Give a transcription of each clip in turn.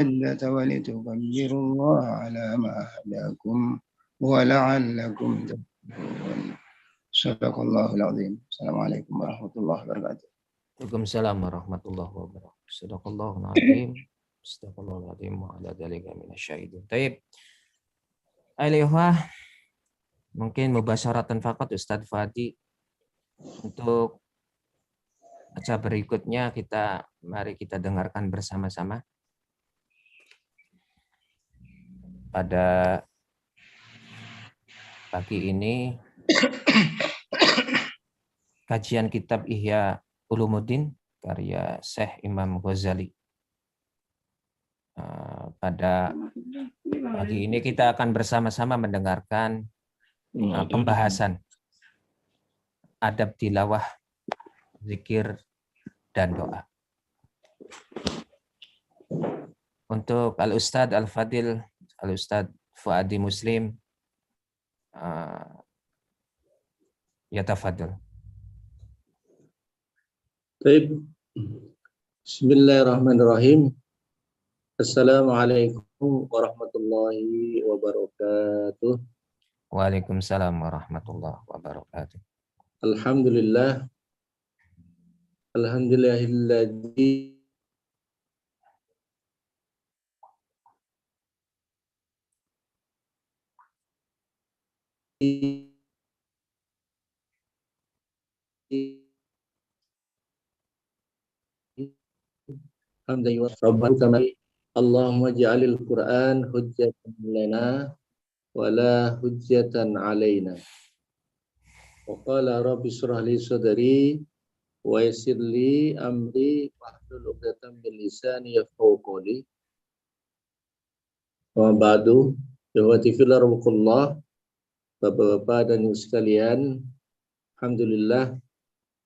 العدة ولتكبروا الله على ما هداكم ولعلكم تفلحون. صدق الله العظيم. السلام عليكم ورحمة الله وبركاته. Waalaikumsalam warahmatullahi wabarakatuh. Sadaqallahul azim. Astagfirullahal azim wa ala dzalika minasyaitonir rajim. Ayolah, mungkin mubasyaratan faqat Ustadz Fadi untuk acara berikutnya mari kita dengarkan bersama-sama. Pada pagi ini kajian kitab Ihya Ulumuddin karya Syekh Imam Ghazali. Pada pagi ini kita akan bersama-sama mendengarkan pembahasan adab tilawah, zikir, dan doa. Untuk Al-Ustadz Al-Fadil, Al-Ustadz Fuadi Muslim, yatafadhal. Baik. Bismillahirrahmanirrahim. Assalamualaikum warahmatullahi wabarakatuh. Waalaikumsalam warahmatullahi wabarakatuh. Alhamdulillah. Alhamdulillahilladzi Allahumma ja'alil Qur'an hujjatan lana wa la hujjatan alaina. Wa qala rabbi shrah li sadri wa yassir li amri wahlul 'uqdatam min lisani yafqahu qawli. Wa ba'du, ikhwati fillah rahimakumullah, Bapak-bapak dan ibu sekalian, alhamdulillah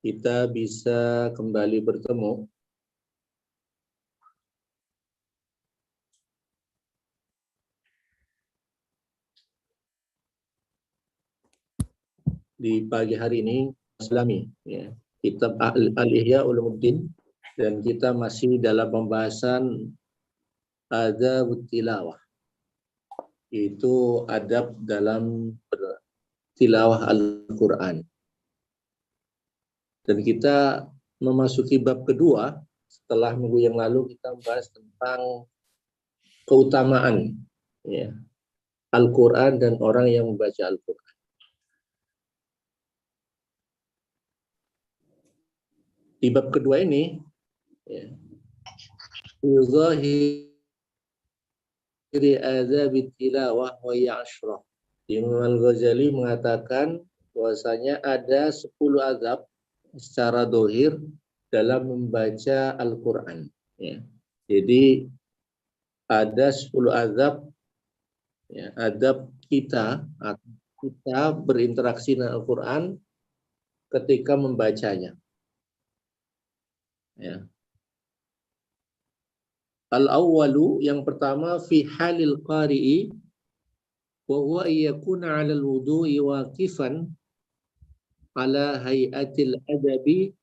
kita bisa kembali bertemu di pagi hari ini. Islami, ya, kitab Al-Ihya Ulumuddin, dan kita masih dalam pembahasan adab tilawah, itu adab dalam tilawah Al-Quran. Dan kita memasuki bab kedua. Setelah minggu yang lalu kita membahas tentang keutamaan, ya, Al-Quran dan orang yang membaca Al-Quran. Di bab kedua ini, ya, yuzahiri azab tilawah wa ya'ashrah. Imam Al-Ghazali mengatakan bahwasanya ada 10 azab secara dohir dalam membaca Al-Quran. Ya. Jadi ada 10 azab, ya, adab kita berinteraksi dengan Al-Quran ketika membacanya. Ya. Al-awwalu, yang pertama, fi halil qari'i wa huwa yakuna 'ala al-wudu'i waqifan ala hay'atil adabi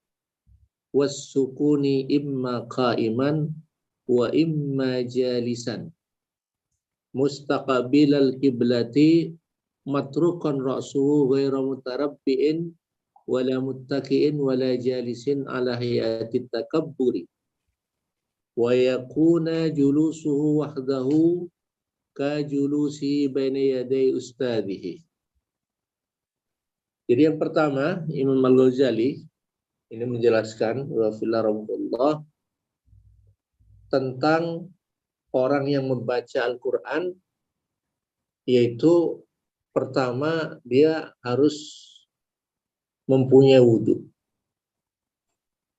was-sukuni imma qa'iman wa imma jalisan mustaqbilal qiblati matrukan ra'suhu ghairu mutarabbi'in wala muttaki'in wala jalisin ala hay'atit takabburi wa yakuna julusuhu wahdahu ka julusi baina yaday ustadihi. Jadi yang pertama, Imam Al-Ghazali ini menjelaskan tentang orang yang membaca Al-Quran, yaitu pertama dia harus mempunyai wudhu.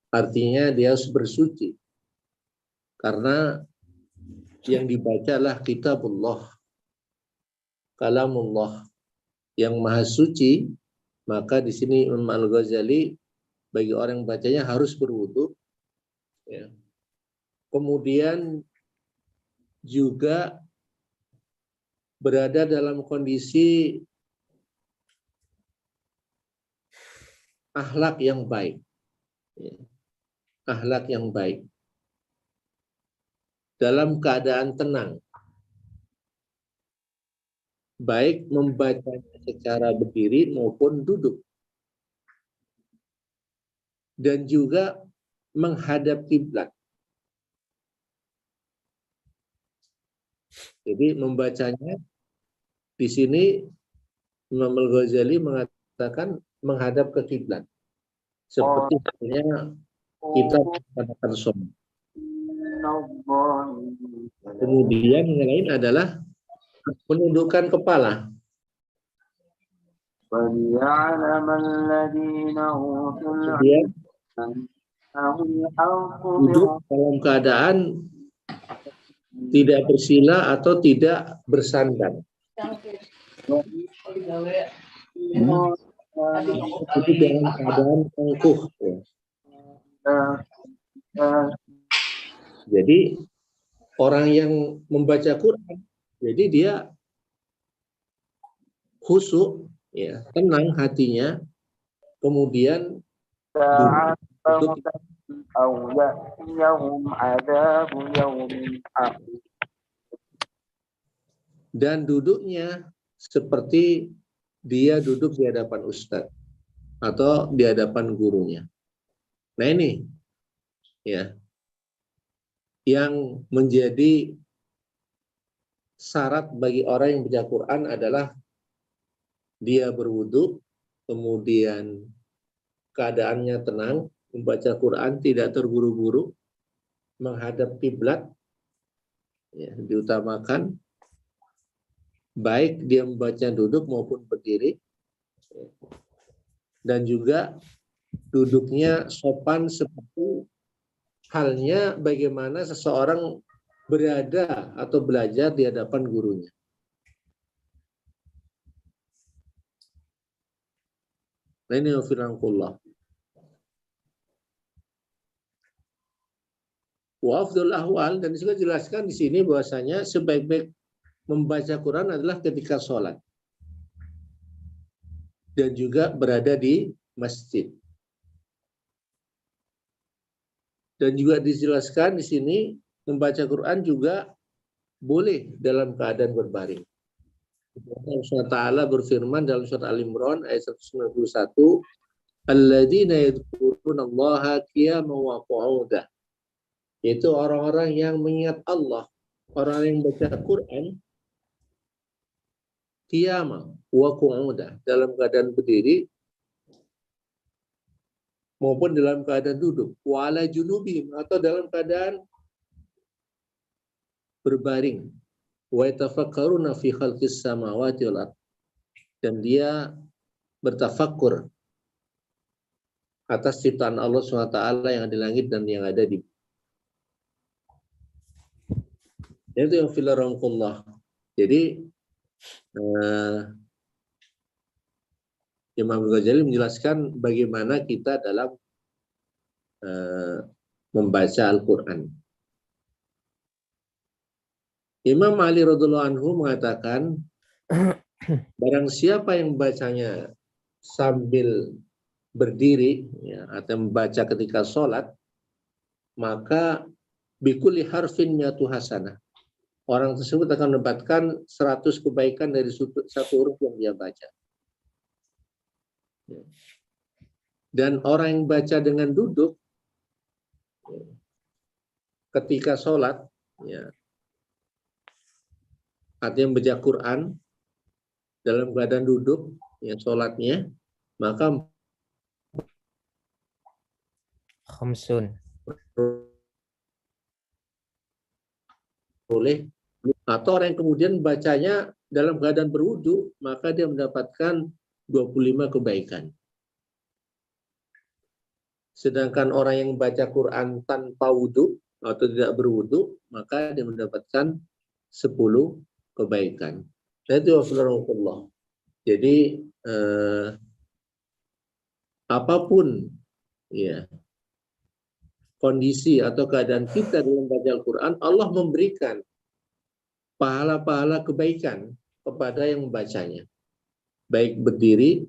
Artinya dia harus bersuci. Karena yang dibacalah kitabullah, kalamullah yang maha suci. Maka di sini Imam Al-Ghazali bagi orang yang bacanya harus berwudu. Ya. Kemudian juga berada dalam kondisi akhlak yang baik. Ya. Akhlak yang baik. dalam keadaan tenang, baik membacanya secara berdiri maupun duduk, dan juga menghadap kiblat. Jadi membacanya di sini Imam Al-Ghazali mengatakan menghadap ke kiblat, seperti halnya kita mengadakan sholat. Kemudian yang lain adalah menundukkan kepala. Kemudian duduk dalam keadaan tidak bersila atau tidak bersandar. Itu dalam keadaan angkuh. Jadi orang yang membaca Quran, jadi dia khusyuk, ya, tenang hatinya, kemudian duduk. Dan duduknya seperti dia duduk di hadapan ustadz atau di hadapan gurunya. Nah ini ya yang menjadi syarat bagi orang yang baca Quran adalah dia berwudu, kemudian keadaannya tenang, membaca Quran tidak terburu-buru, menghadap kiblat, ya, diutamakan, baik dia membaca duduk maupun berdiri, dan juga duduknya sopan seperti halnya bagaimana seseorang berada atau belajar di hadapan gurunya. Nah ini firmanullah. Wa afdhal ahwal, dan juga jelaskan di sini bahwasanya sebaik-baik membaca Quran adalah ketika sholat dan juga berada di masjid. Dan juga dijelaskan di sini membaca Quran juga boleh dalam keadaan berbaring. Allah SWT berfirman dalam surat Al-Imran ayat 191, alladzina yadhkurunallaha qiyaman wa qu'udan. Yaitu orang-orang yang mengingat Allah, orang yang baca Quran qiyaman wa qu'udan, dalam keadaan berdiri maupun dalam keadaan duduk, wa ala junubihim, atau dalam keadaan berbaring, wa yatafakkaruna fi khalqis samawati wal ardh, dan dia bertafakkur atas ciptaan Allah SWT yang ada di langit dan yang ada di bumi. Itu yang filarangkullah. Jadi Imam Ghazali menjelaskan bagaimana kita dalam membaca Al-Quran. Imam Ali radhiyallahu anhu mengatakan, barang siapa yang membacanya sambil berdiri, ya, atau membaca ketika sholat, maka bikulli harfin mi'atu hasanah. Orang tersebut akan mendapatkan 100 kebaikan dari satu huruf yang dia baca. Dan orang yang baca dengan duduk ketika sholat, ya, artinya membaca Quran dalam keadaan duduk, ya, sholatnya, maka khamsun, boleh. Atau orang yang kemudian bacanya dalam keadaan berwudu, maka dia mendapatkan 25 kebaikan. Sedangkan orang yang baca Quran tanpa wudu atau tidak berwudu, maka dia mendapatkan 10 kebaikan. Itu Allah. Jadi apapun, ya, kondisi atau keadaan kita dalam baca Al-Quran, Allah memberikan pahala-pahala kebaikan kepada yang membacanya, baik berdiri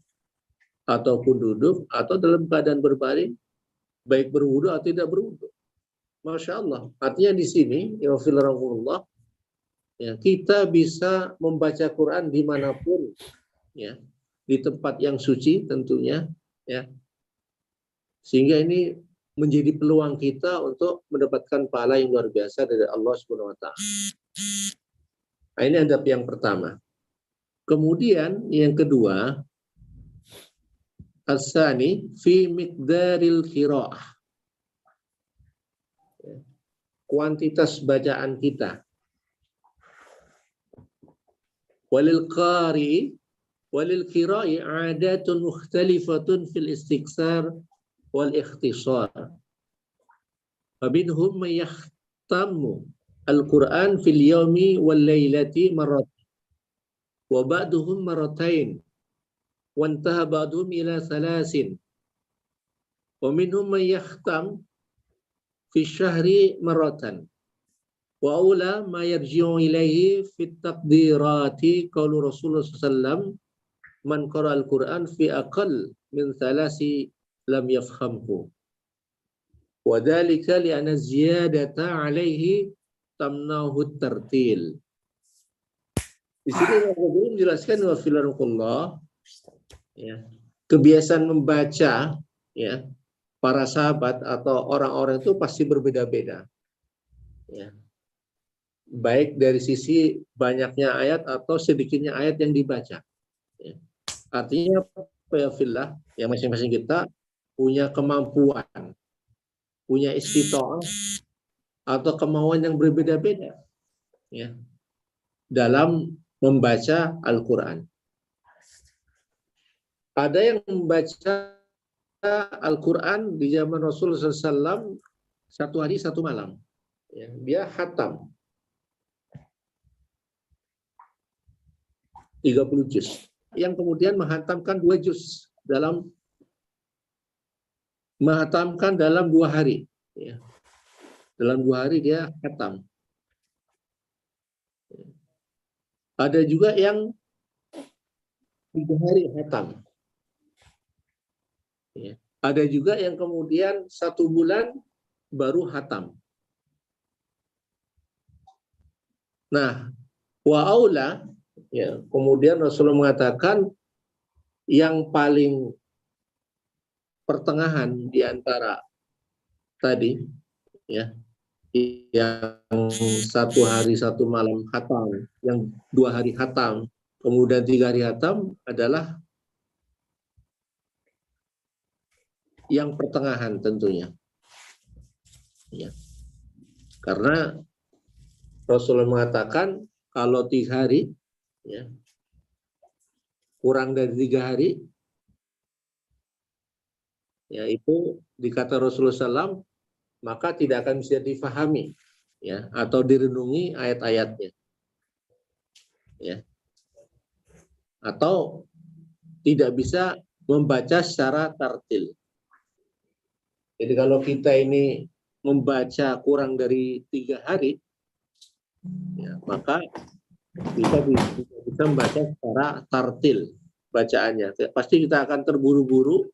ataupun duduk atau dalam keadaan berbaring, baik berwudu atau tidak berwudu. Masya Allah. Artinya di sini, ya fillah, ya, kita bisa membaca Quran dimanapun, ya, di tempat yang suci tentunya, ya, sehingga ini menjadi peluang kita untuk mendapatkan pahala yang luar biasa dari Allah Subhanahu Wa Taala. Nah, ini adab yang pertama. Kemudian yang kedua, as-sani fi miqdaril qiraah. Kuantitas bacaan kita. Walil qari walil qira'i 'adatun mukhtalifatun fil istiqsar wal ikhtisar. Faminhum man yahtammu al-Qur'an fil yawmi wal lailati marrat wa ba'duhum marratain wa intaha ba'duhum ila salasin. Wa minhum man yahtam fi syahri marratan wa aula ma yarji'u ilaihi fi taqdirati qaulu Rasulullah sallallahu man qara al-Qur'an fi aqall min thalasi lam yafhamhu wa dhalika li anna ziyadata alaihi tamnahu tartil. Di sini Nabi menjelaskan wa filarukullah, ya, kebiasaan membaca, ya, para sahabat atau orang-orang itu pasti berbeda-beda, ya. Baik dari sisi banyaknya ayat atau sedikitnya ayat yang dibaca, ya. Artinya ya fillah, ya, masing-masing kita punya kemampuan, punya istita'ah atau kemauan yang berbeda-beda, ya, dalam membaca Al-Quran. Ada yang membaca Al-Quran di zaman Rasulullah SAW 1 hari 1 malam, ya, dia khatam 30 juz, yang kemudian menghatamkan 2 juz dalam 2 hari, ya. Dalam 2 hari dia khatam. Ada juga yang 3 hari khatam. Ya. Ada juga yang kemudian 1 bulan baru khatam. Nah, wa aula, ya, kemudian Rasulullah mengatakan yang paling pertengahan di antara tadi, ya, yang 1 hari 1 malam khatam, yang 2 hari khatam, kemudian 3 hari khatam adalah yang pertengahan tentunya, ya. Karena Rasulullah mengatakan kalau 3 hari, ya, kurang dari 3 hari, ya, itu dikata Rasulullah SAW, maka tidak akan bisa difahami, ya, atau direnungi ayat-ayatnya, ya, atau tidak bisa membaca secara tartil. Jadi kalau kita ini membaca kurang dari 3 hari, ya, maka kita bisa membaca secara tartil bacaannya. Pasti kita akan terburu-buru,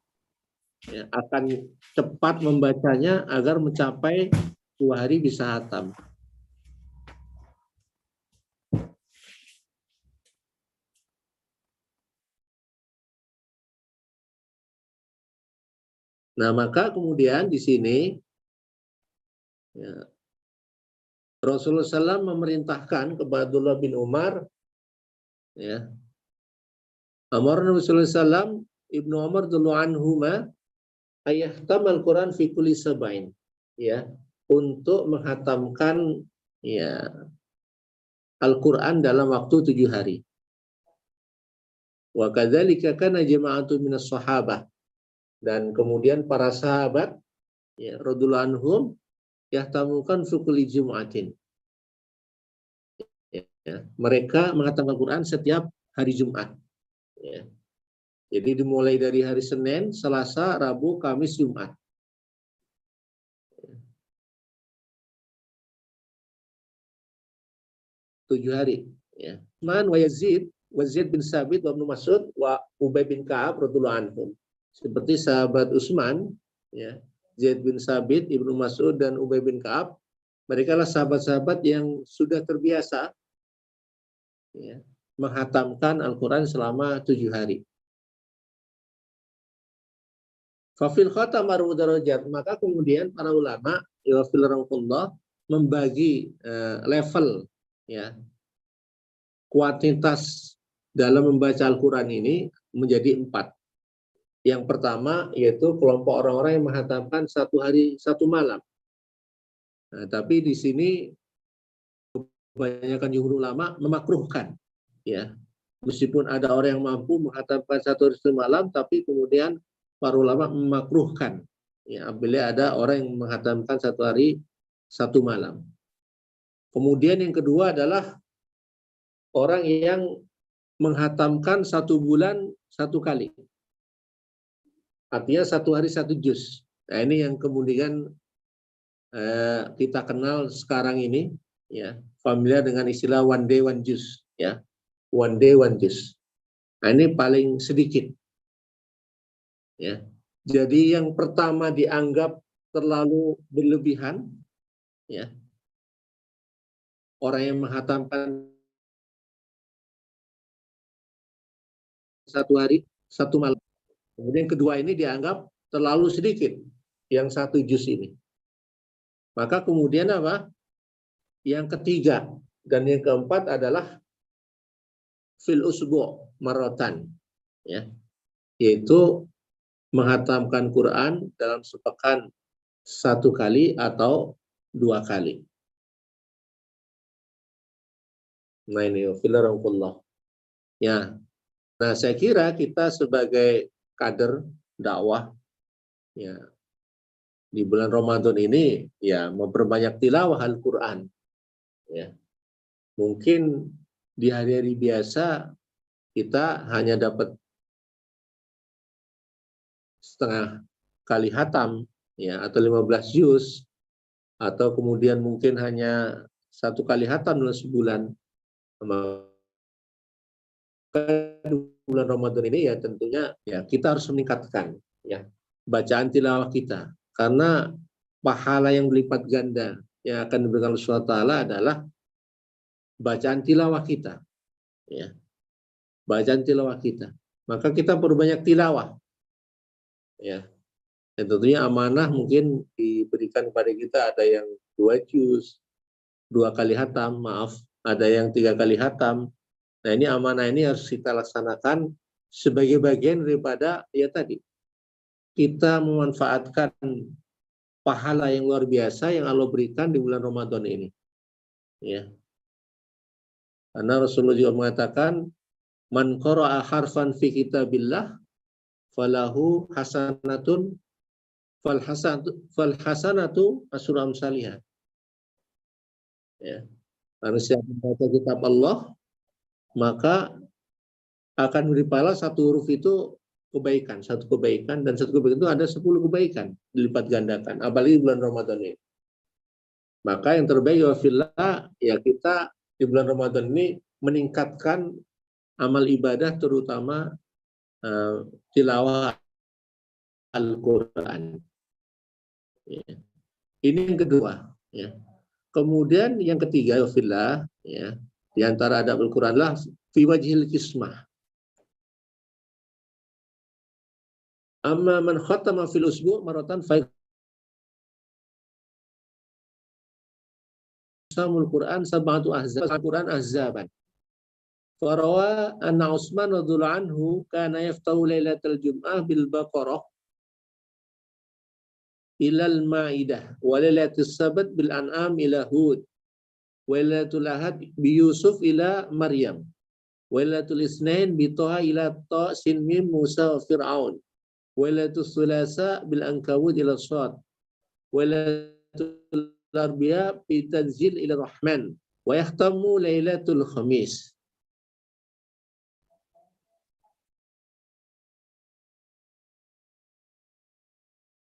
ya, akan cepat membacanya agar mencapai 2 hari bisa khatam. Nah, maka kemudian di sini, ya, Rasulullah SAW memerintahkan kepada Abdullah bin Umar, ya, Amar Rasulullah SAW Ibnu Umar radhiyallahu anhuma ayahtamal Quran fi kulli sabain, ya, untuk menghatamkan, ya, Al-Quran dalam waktu 7 hari. Wa kadzalika kana jama'atun minas sahabah, dan kemudian para sahabat, ya, radhiyallahu anhum yahtamukan fi kulli jum'atin, ya, mereka menghatamkan Quran setiap hari Jumat, ya. Jadi dimulai dari hari Senin, Selasa, Rabu, Kamis, Jumat. 7 hari, ya. Man wa Yazid bin Sabit wa Ibnu Mas'ud wa Ubay bin Ka'ab radhiyallahu anhum. Seperti sahabat Utsman, ya, Zaid bin Sabit, Ibnu Mas'ud, dan Ubay bin Ka'ab. Mereka lah sahabat-sahabat yang sudah terbiasa ya, menghatamkan Al-Quran selama 7 hari. Fafil khatam arbu darajat, maka kemudian para ulama membagi level ya kuantitas dalam membaca Al-Quran ini menjadi 4. Yang pertama yaitu kelompok orang-orang yang menghatamkan 1 hari 1 malam. Nah, tapi di sini kebanyakan jumhur ulama memakruhkan ya. Meskipun ada orang yang mampu menghatamkan 1 hari 1 malam, tapi kemudian para ulama memakruhkan ya apabila ada orang yang menghatamkan 1 hari 1 malam. Kemudian yang kedua adalah orang yang menghatamkan 1 bulan 1 kali. Artinya 1 hari 1 juz. Nah, ini yang kemudian kita kenal sekarang ini ya, familiar dengan istilah one day one juz ya. One day one juz. Nah, ini paling sedikit. Ya. Jadi yang pertama dianggap terlalu berlebihan ya. Orang yang menghatamkan 1 hari 1 malam. Kemudian kedua ini dianggap terlalu sedikit, yang 1 juz ini. Maka kemudian apa? Yang ketiga dan yang keempat adalah fil usbu' marratan, ya, yaitu menghatamkan Quran dalam sepekan 1 kali atau 2 kali. Nah ini ya. Nah saya kira kita sebagai kader dakwah ya di bulan Ramadan ini ya memperbanyak tilawah Al-Quran ya. Mungkin di hari-hari biasa kita hanya dapat setengah kali hatam ya, atau 15 juz, atau kemudian mungkin hanya 1 kali hatam dalam sebulan. Bulan Ramadan ini ya tentunya ya kita harus meningkatkan ya bacaan tilawah kita, karena pahala yang berlipat ganda yang akan diberikan Allah SWT adalah bacaan tilawah kita ya, bacaan tilawah kita. Maka kita perbanyak tilawah ya, dan tentunya amanah mungkin diberikan kepada kita, ada yang 2 juz 2 kali hatam, maaf, ada yang 3 kali hatam. Nah ini amanah ini harus kita laksanakan sebagai bagian daripada ya tadi kita memanfaatkan pahala yang luar biasa yang Allah berikan di bulan Ramadan ini ya. Karena Rasulullah juga mengatakan man qara'a harfan fi kitabillah falahu hasanatun fal hasanatu asyru amsalihah ya. Karena siapa membaca kitab Allah maka akan beri pahala 1 huruf itu kebaikan, 1 kebaikan, dan 1 kebaikan itu ada 10 kebaikan dilipat gandakan, apalagi bulan Ramadan ini. Maka yang terbaik ya fillah ya kita di bulan Ramadan ini meningkatkan amal ibadah, terutama tilawah Al-Quran. Ya. Ini yang kedua. Ya. Kemudian yang ketiga ya fillah ya. Di antara adab Al-Quran lah fi wajhil kismah. Amma man khatama fil usbu' maratan fa samul Quran sab'atu ahzab, Al-Quran ahzaban. Farawa anna Utsman radhiyallahu anhu kana yaftahu lailatal jum'ah bil Baqarah ila al-Maidah wa lailatus sabat bil An'am ila Hud. Wailatul Ahad bi Yusuf ila Maryam. Wailatul Isnain bi Toha ila Ta Sin Mim Musa wa Fir'aun. Wailatul Sulasa bil Ankabut ila Shad. Wailatul Arbi'a bi Tanzil ila Rahman. Wa yahtamu Lailatul Khamis.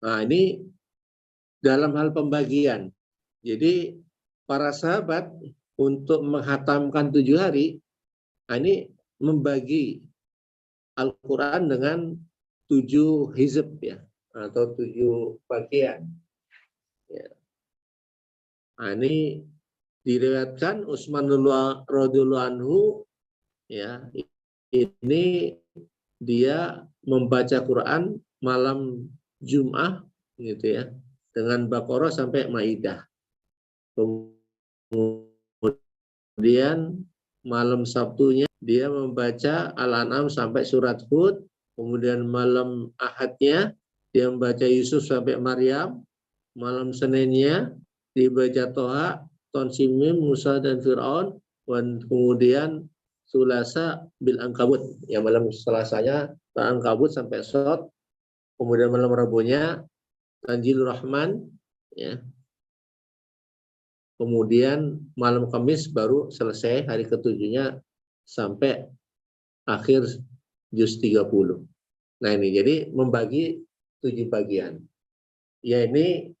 Nah ini dalam hal pembagian. Jadi para sahabat untuk menghatamkan 7 hari, ini membagi Al-Quran dengan 7 hizb ya. atau 7 bagian. Ya. Nah, ini diriwayatkan Utsman radhiyallahu anhu, ya, ini dia membaca Quran malam Jum'ah gitu ya, dengan Baqarah sampai Maidah. Kemudian malam Sabtunya dia membaca Al-An'am sampai surat Hud. Kemudian malam Ahadnya dia membaca Yusuf sampai Maryam. Malam Seninnya dibaca Toha, Tonsimim, Musa dan Fir'aun. Dan kemudian Sulasa bil Ankabut. Ya, malam Selasanya Ankabut sampai Sot. Kemudian malam Rabunya Tanjilur Rahman. Ya. Kemudian malam Kamis baru selesai hari ketujuhnya sampai akhir juz 30. Nah ini jadi membagi 7 bagian. Ya ini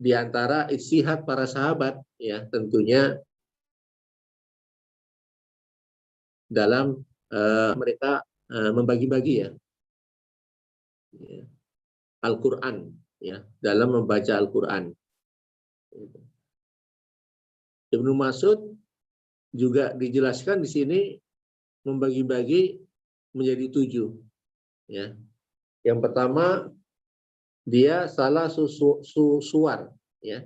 diantara ijtihad para sahabat ya tentunya dalam mereka membagi-bagi ya Al-Quran ya dalam membaca Al-Quran. Ibnu Mas'ud juga dijelaskan di sini membagi-bagi menjadi 7. Ya. Yang pertama dia salah suwar, ya.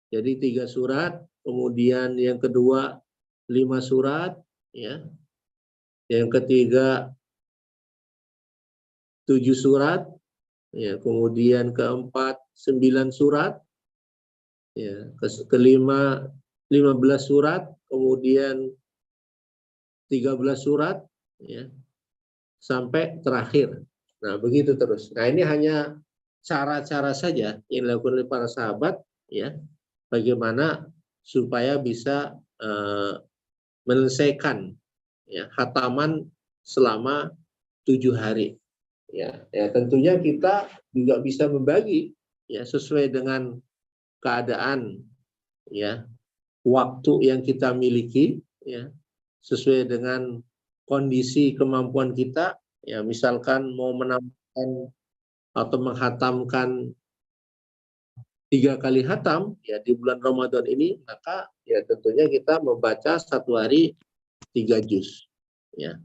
Jadi 3 surat. Kemudian yang kedua 5 surat, ya. Yang ketiga 7 surat, ya. Kemudian keempat 9 surat, ya. Kelima 15 surat, kemudian 13 surat, ya, sampai terakhir. Nah, begitu terus. Nah, ini hanya cara-cara saja yang dilakukan oleh para sahabat, ya, bagaimana supaya bisa menyelesaikan ya, khataman selama 7 hari. Ya, tentunya kita juga bisa membagi ya sesuai dengan keadaan ya waktu yang kita miliki ya sesuai dengan kondisi kemampuan kita ya misalkan mau menambahkan atau menghatamkan 3 kali hatam ya di bulan Ramadan ini maka ya tentunya kita membaca 1 hari 3 juz ya.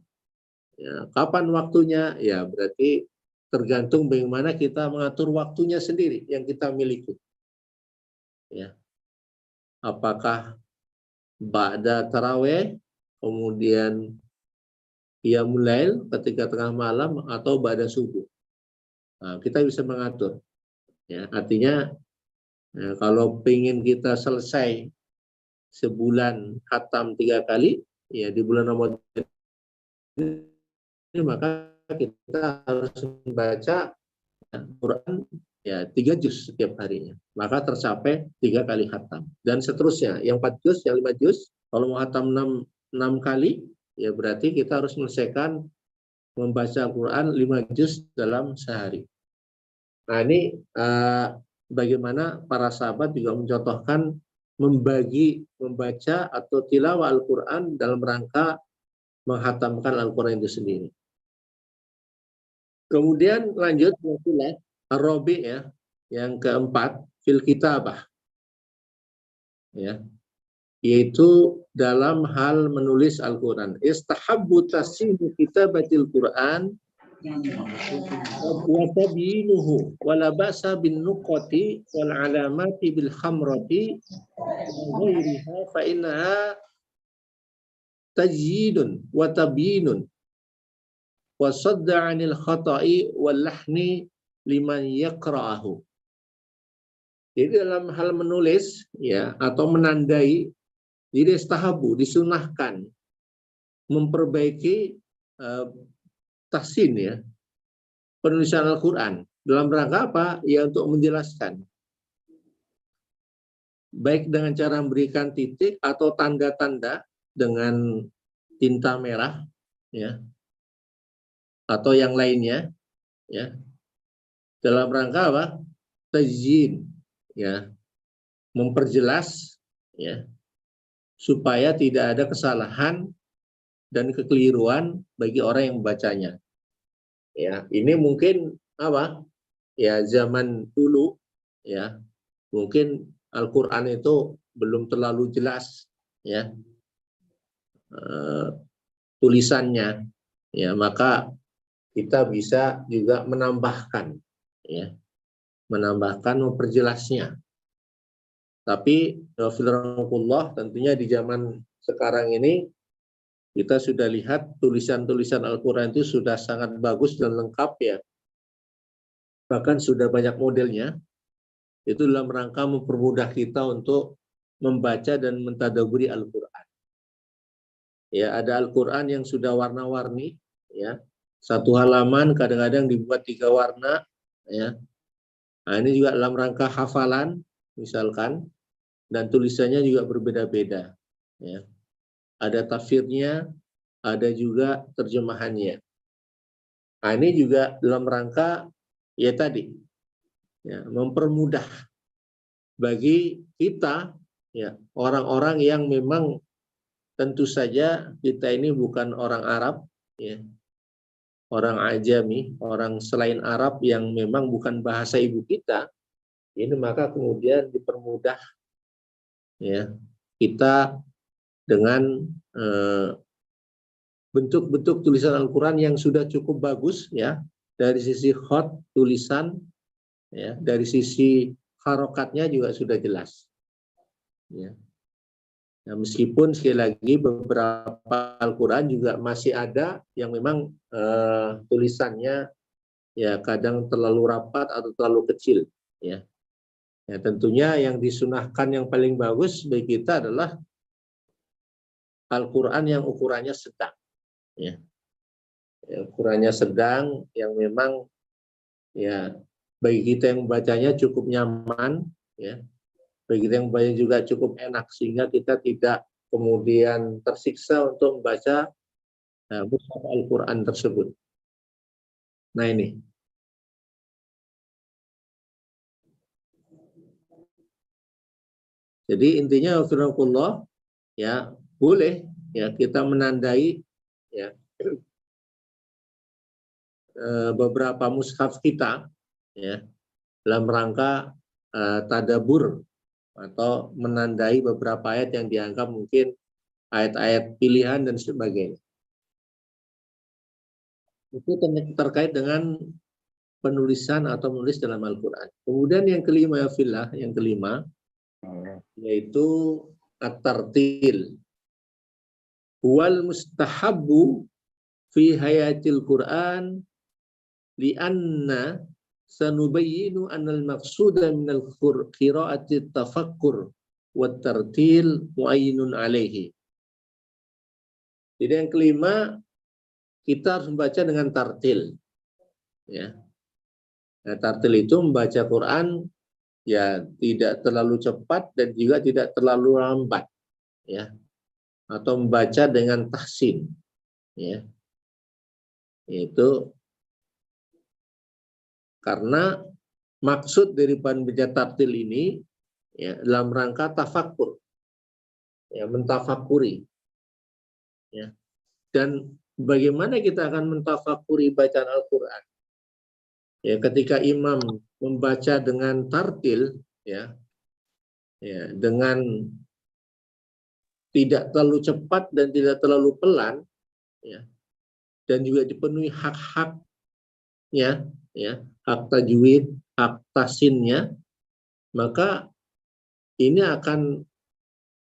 Ya kapan waktunya ya berarti tergantung bagaimana kita mengatur waktunya sendiri yang kita miliki ya. Apakah ba'da tarawih, kemudian qiyamul lail ketika tengah malam atau ba'da subuh. Nah, kita bisa mengatur. Ya, artinya kalau ingin kita selesai sebulan khatam 3 kali, ya di bulan Ramadan ini maka kita harus membaca Quran ya 3 juz setiap harinya. Maka tercapai 3 kali khatam. Dan seterusnya, yang 4 juz, yang 5 juz, kalau mau khatam 6 kali, ya berarti kita harus menyelesaikan membaca Al-Quran 5 juz dalam sehari. Nah ini bagaimana para sahabat juga mencontohkan membagi membaca atau tilawah Al-Quran dalam rangka menghatamkan Al-Quran itu sendiri. Kemudian lanjut Ar-Rabi ya, yang keempat fil kitabah. Ya. Yaitu dalam hal menulis Al-Qur'an. Istahabbu tashihu kitabatil Qur'an wa tabinuhu wa la ba'sa bin nuqati wal alamati bil khamrati wa ghairiha fa innaha tajyidun wa tabinun wa sadda 'anil khata'i wal lahni liman yaqra'ahu. Jadi dalam hal menulis ya atau menandai jadi istahabu disunahkan memperbaiki tahsin ya penulisan Al-Qur'an dalam rangka apa? Ya untuk menjelaskan. Baik dengan cara memberikan titik atau tanda-tanda dengan tinta merah ya atau yang lainnya ya. Dalam rangka apa? Tajyin ya. Memperjelas ya supaya tidak ada kesalahan dan kekeliruan bagi orang yang membacanya. Ya, ini mungkin apa? ya zaman dulu ya mungkin Al-Qur'an itu belum terlalu jelas ya tulisannya ya, maka kita bisa juga menambahkan ya, memperjelasnya. Tapi Alhamdulillah tentunya di zaman sekarang ini kita sudah lihat tulisan-tulisan Al-Quran itu sudah sangat bagus dan lengkap ya. Bahkan sudah banyak modelnya. Itu dalam rangka mempermudah kita untuk membaca dan mentadaburi Al-Quran. Ya, ada Al-Quran yang sudah warna-warni ya. Satu halaman kadang-kadang dibuat 3 warna ya. Nah, ini juga dalam rangka hafalan misalkan, dan tulisannya juga berbeda-beda ya. Ada tafsirnya, ada juga terjemahannya. Nah, ini juga dalam rangka ya tadi ya, mempermudah bagi kita ya, orang-orang yang memang tentu saja kita ini bukan orang Arab ya, orang ajami, orang selain Arab yang memang bukan bahasa ibu kita. Ini maka kemudian dipermudah ya kita dengan bentuk-bentuk tulisan Al-Quran yang sudah cukup bagus ya, dari sisi khot tulisan ya, dari sisi harokatnya juga sudah jelas ya. Nah, meskipun sekali lagi beberapa Al-Quran juga masih ada yang memang tulisannya ya kadang terlalu rapat atau terlalu kecil ya. Ya, tentunya yang disunahkan yang paling bagus bagi kita adalah Al-Quran yang ukurannya sedang ya. Ya, ukurannya sedang yang memang ya bagi kita yang membacanya cukup nyaman ya, bagi kita yang membaca juga cukup enak sehingga kita tidak kemudian tersiksa untuk membaca mushaf Al-Quran tersebut. Nah ini jadi intinya Alhamdulillah ya boleh ya kita menandai ya beberapa mushaf kita ya dalam rangka tadabur atau menandai beberapa ayat yang dianggap mungkin ayat-ayat pilihan dan sebagainya. Itu terkait dengan penulisan atau menulis dalam Al-Quran. Kemudian yang kelima ya fillah, yang kelima yaitu at-tartil. Wal mustahabbu fi hayatil Quran li'anna sanubayyinu annal maqsuda minal qiraati tafakkur wa tartil muayyinun alaihi. Jadi yang kelima, kita harus membaca dengan tartil ya. Nah, tartil itu membaca Quran ya tidak terlalu cepat dan juga tidak terlalu lambat ya, atau membaca dengan tahsin ya. Itu karena maksud dari membaca tartil ini ya dalam rangka tafakkur ya, mentafakuri ya. Dan bagaimana kita akan mentafakuri bacaan Al-Quran ya, ketika imam membaca dengan tartil ya, ya dengan tidak terlalu cepat dan tidak terlalu pelan ya, dan juga dipenuhi hak-haknya ya, hak tajwid, hak tahsinnya, maka ini akan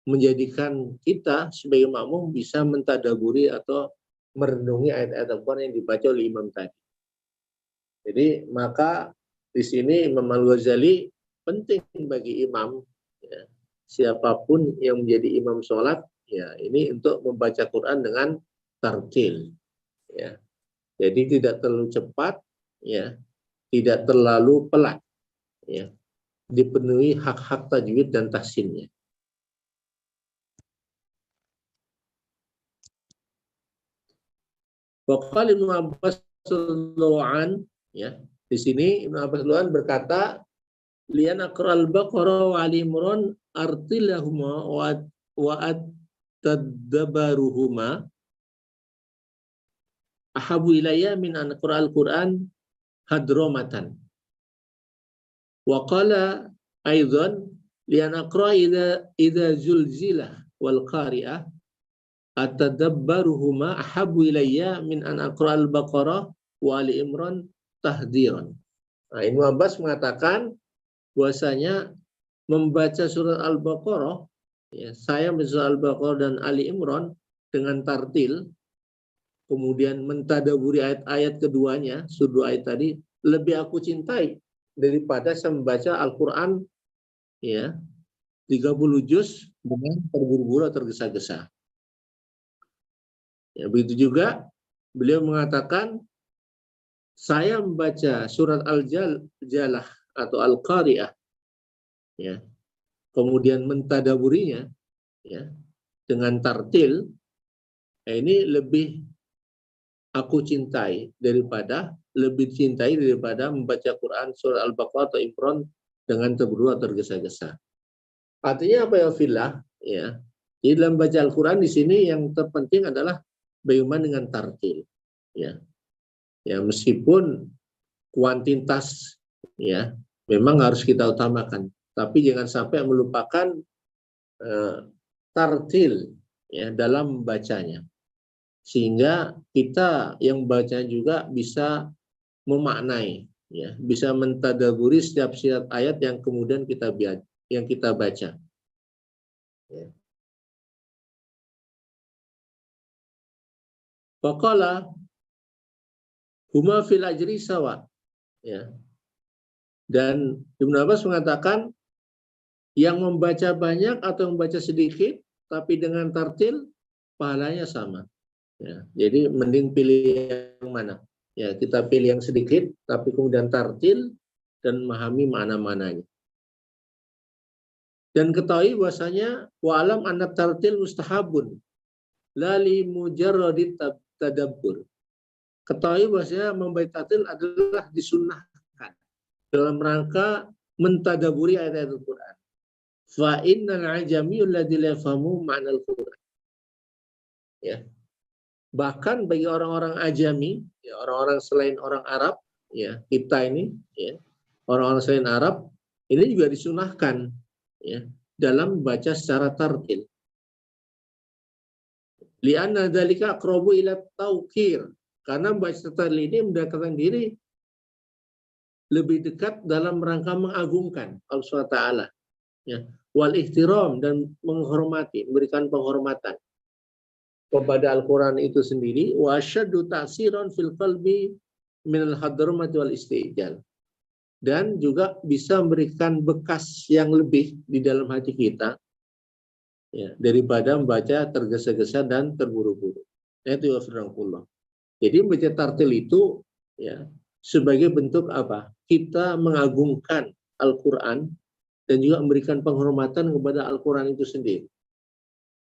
menjadikan kita sebagai makmum bisa mentadaburi atau merenungi ayat-ayat Al-Quran yang dibaca oleh imam tadi. Jadi maka di sini Imam Al-Ghazali penting bagi imam ya, siapapun yang menjadi imam sholat ya, ini untuk membaca Quran dengan tartil ya. Jadi tidak terlalu cepat ya, tidak terlalu pelan ya, dipenuhi hak-hak tajwid dan tahsinnya. Waqala Ibnu Abbas radhiyallahu ya, di sini Ibnu Abbas radhiyallahu berkata, lian aqra'al Baqarah wa Ali Imran artilahuma wa at-tadabbaruhuma ahabu ilayya min an aqra'al Qur'an hadramatan. Wa qala aidan lian aqra idza zulzilah wal qari'ah atadabbaruhuma ahabbu ilayya min an aqra al-Baqarah wa Ali Imran tahdiran. Nah, Ibnu Abbas mengatakan bahwasanya membaca surat Al-Baqarah, ya, saya membaca surat Al-Baqarah dan Ali Imran dengan tartil, kemudian mentadaburi ayat-ayat keduanya, sudut ayat tadi, lebih aku cintai daripada saya membaca Al-Quran, ya, 30 juz dengan terburu-buru atau tergesa-gesa. Ya, begitu juga beliau mengatakan, saya membaca surat Al-Jalah atau Al-Qari'ah, ya, kemudian mentadaburinya, ya, dengan tartil, ya, ini lebih cintai daripada membaca Quran surat Al-Baqarah atau Imran dengan terburu atau tergesa-gesa. Artinya apa ya fillah, ya. Di dalam baca Al-Quran di sini yang terpenting adalah bagaimana dengan tartil, ya. Ya, meskipun kuantitas, ya, memang harus kita utamakan, tapi jangan sampai melupakan tartil, ya, dalam membacanya, sehingga kita yang baca juga bisa memaknai, ya, bisa mentadaburi setiap ayat yang kemudian kita baca. Ya. Faqala huma fil ajri sawa, ya. Dan Ibnu Abbas mengatakan yang membaca banyak atau membaca sedikit tapi dengan tartil pahalanya sama, ya. Jadi mending pilih yang mana, ya, kita pilih yang sedikit tapi kemudian tartil dan memahami makna-maknanya. Dan ketahui bahwasanya wa alam anna tartil mustahabun la li mujarradit tadabbur. Ketahui bahwasanya membaca tartil adalah disunnahkan dalam rangka mentadaburi ayat-ayat Al-Quran. Fa innal ajamiyul ladzi la yafhamu ma'nal Quran. Ya. Bahkan bagi orang-orang ajami, ya, orang-orang selain orang Arab, ya, kita ini, ya, orang-orang selain Arab, ini juga disunahkan, ya, dalam membaca secara tartil. Li'anna dzalika aqrabu ila tauqir. Karena membaca tartil ini mendekatkan diri lebih dekat dalam rangka mengagungkan Allah SWT, ya, wal ihtiram, dan menghormati, memberikan penghormatan kepada Al-Quran itu sendiri, wa asyaddu ta'siran fil qalbi minal hadramati wal istijal, dan juga bisa memberikan bekas yang lebih di dalam hati kita, ya, daripada membaca tergesa-gesa dan terburu-buru. Itu ya firmanullah. Jadi membaca tartil itu, ya, sebagai bentuk apa? Kita mengagungkan Al-Quran dan juga memberikan penghormatan kepada Al-Quran itu sendiri.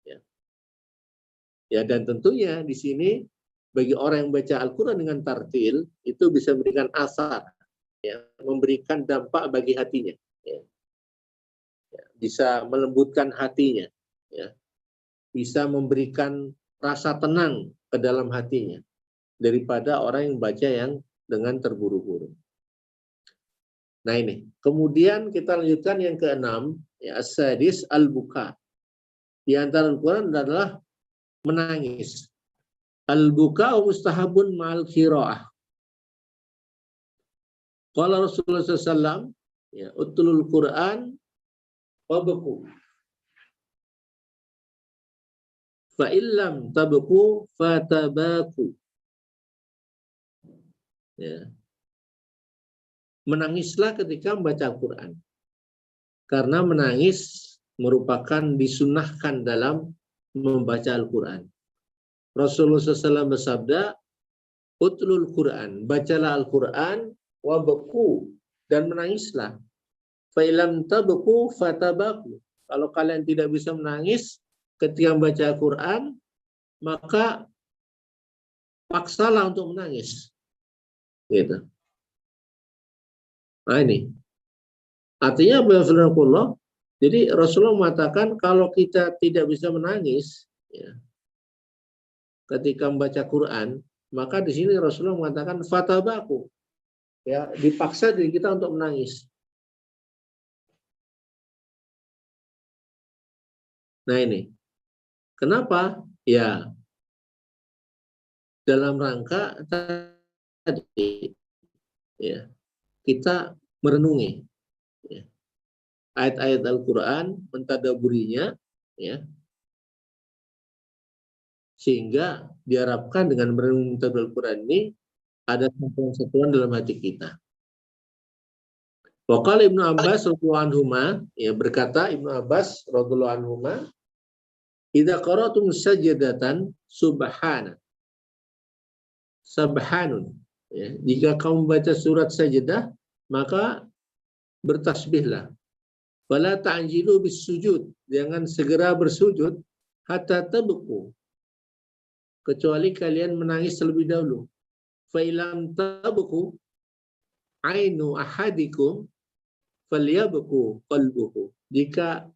Ya. Ya, dan tentunya di sini bagi orang yang baca Al-Quran dengan tartil itu bisa memberikan asar, ya, memberikan dampak bagi hatinya, ya. Ya, bisa melembutkan hatinya, ya, bisa memberikan rasa tenang ke dalam hatinya daripada orang yang baca yang dengan terburu-buru. Nah ini, kemudian kita lanjutkan yang keenam, ya, as-sadis al-buka. Di antara Al-Quran adalah menangis. Al-buka mustahabun ma'al qiraah. Qala Rasulullah SAW, ya, utlul Quran wabku. Fa illam tabku fatabaku. Ya. Menangislah ketika membaca Al-Quran. Karena menangis merupakan disunnahkan dalam membaca Al-Quran. Rasulullah SAW bersabda, utlul Quran, bacalah Al-Quran, wabku, dan menangislah. Fa ilam tabku fatabaku. Kalau kalian tidak bisa menangis ketika membaca Al-Quran, maka paksalah untuk menangis. Gitu. Nah ini. Artinya Rasulullah, jadi Rasulullah mengatakan kalau kita tidak bisa menangis, ya, ketika membaca Quran, maka di sini Rasulullah mengatakan fatabaku, ya, dipaksa diri kita untuk menangis. Nah ini, kenapa? Ya, dalam rangka tadi ya kita merenungi ya, ayat-ayat Al-Quran, mentadaburinya, ya, sehingga diharapkan dengan merenungi Al-Quran ini ada satuan-satuan dalam hati kita. Waqala Ibnu Abbas radhiyallahu anhuma, ya, berkata Ibnu Abbas radhiyallahu anhuma, idza qara'tum sajdatan subhanun, ya, jika kamu baca surat sajdah maka bertasbihlah. Wala ta'jilu bis sujud, jangan segera bersujud hatta tabqu, kecuali kalian menangis terlebih dahulu. Fa ilam tabqu ainu ahadikum falyabqu qalbuhu, jika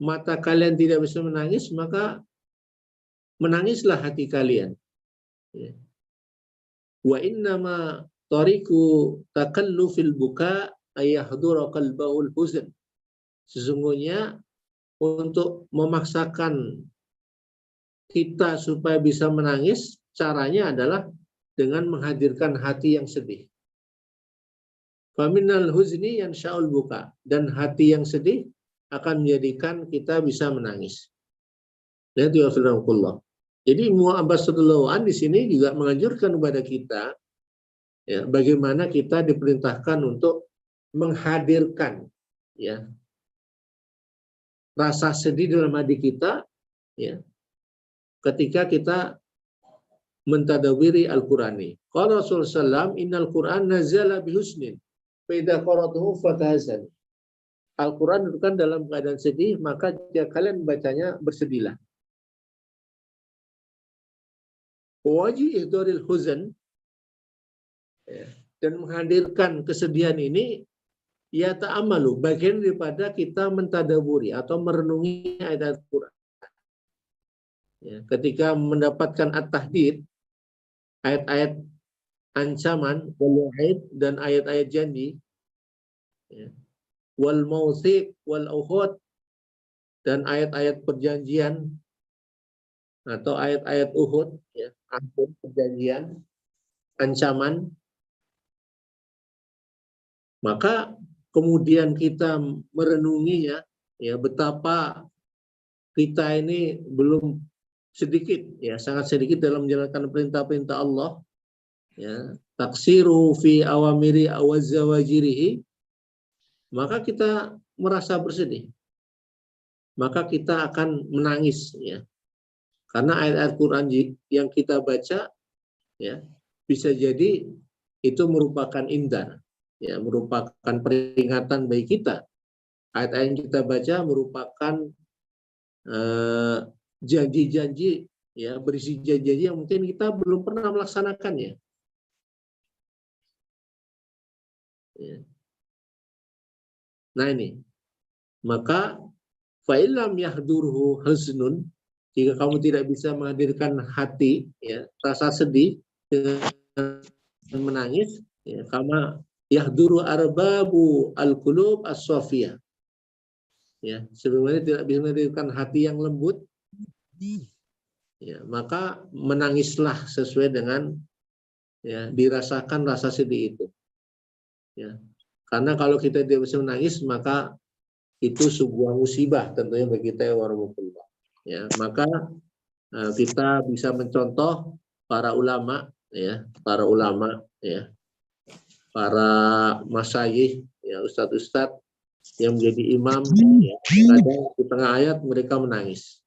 mata kalian tidak bisa menangis maka menangislah hati kalian. Ya. Wa innama tariku takallufil buka ayahdura qalbahul huzn, sesungguhnya untuk memaksakan kita supaya bisa menangis, caranya adalah dengan menghadirkan hati yang sedih. Faminal huzni yansha'ul buka, dan hati yang sedih akan menjadikan kita bisa menangis. Dan itu Allah. Jadi Ibnu Abbas radhiyallahu anhu di sini juga menganjurkan kepada kita, ya, bagaimana kita diperintahkan untuk menghadirkan, ya, rasa sedih dalam hati kita, ya, ketika kita mentadabiri Al-Qur'ani. Qala Rasulullah sallallahu innal Qur'an nazala bihusnin fa idza qara'tuhu fatahzan. Al-Qur'an itu kan dalam keadaan sedih, maka jika kalian bacanya bersedihlah. Wajib ihdoril huzan, ya, dan menghadirkan kesedihan ini, ya ta'amalu, bagian daripada kita mentadaburi atau merenungi ayat Al-Quran. Ya, ketika mendapatkan at-tahdid, ayat-ayat ancaman, wal wa'id, dan ayat-ayat janji, ya, wal mausiq, wal uhud, dan ayat-ayat perjanjian atau ayat-ayat Uhud, ya, ampun, perjanjian, ancaman, maka kemudian kita merenunginya, ya, betapa kita ini belum sedikit, ya, sangat sedikit dalam menjalankan perintah-perintah Allah, ya, taksiru fi awamiri awazawajirihi, maka kita merasa bersedih, maka kita akan menangis, ya, karena ayat-ayat Quran yang kita baca, ya, bisa jadi itu merupakan indar, ya, merupakan peringatan bagi kita. Ayat-ayat yang kita baca merupakan janji-janji, ya, berisi janji-janji yang mungkin kita belum pernah melaksanakannya. Ya. Nah ini, maka fa'ilam yahdurhu haznun, jika kamu tidak bisa menghadirkan hati, ya, rasa sedih dengan menangis, ya, kama yahduru arbabu al-qulub as-safiyah, ya, sebenarnya tidak bisa menghadirkan hati yang lembut, ya, maka menangislah sesuai dengan, ya, dirasakan rasa sedih itu, ya, karena kalau kita tidak bisa menangis maka itu sebuah musibah tentunya bagi kita, warahmatullah. Ya, maka kita bisa mencontoh para ulama, ya, para ulama, ya, para masyayikh, ya, ustadz-ustadz yang menjadi imam, ya, kadang di tengah ayat mereka menangis.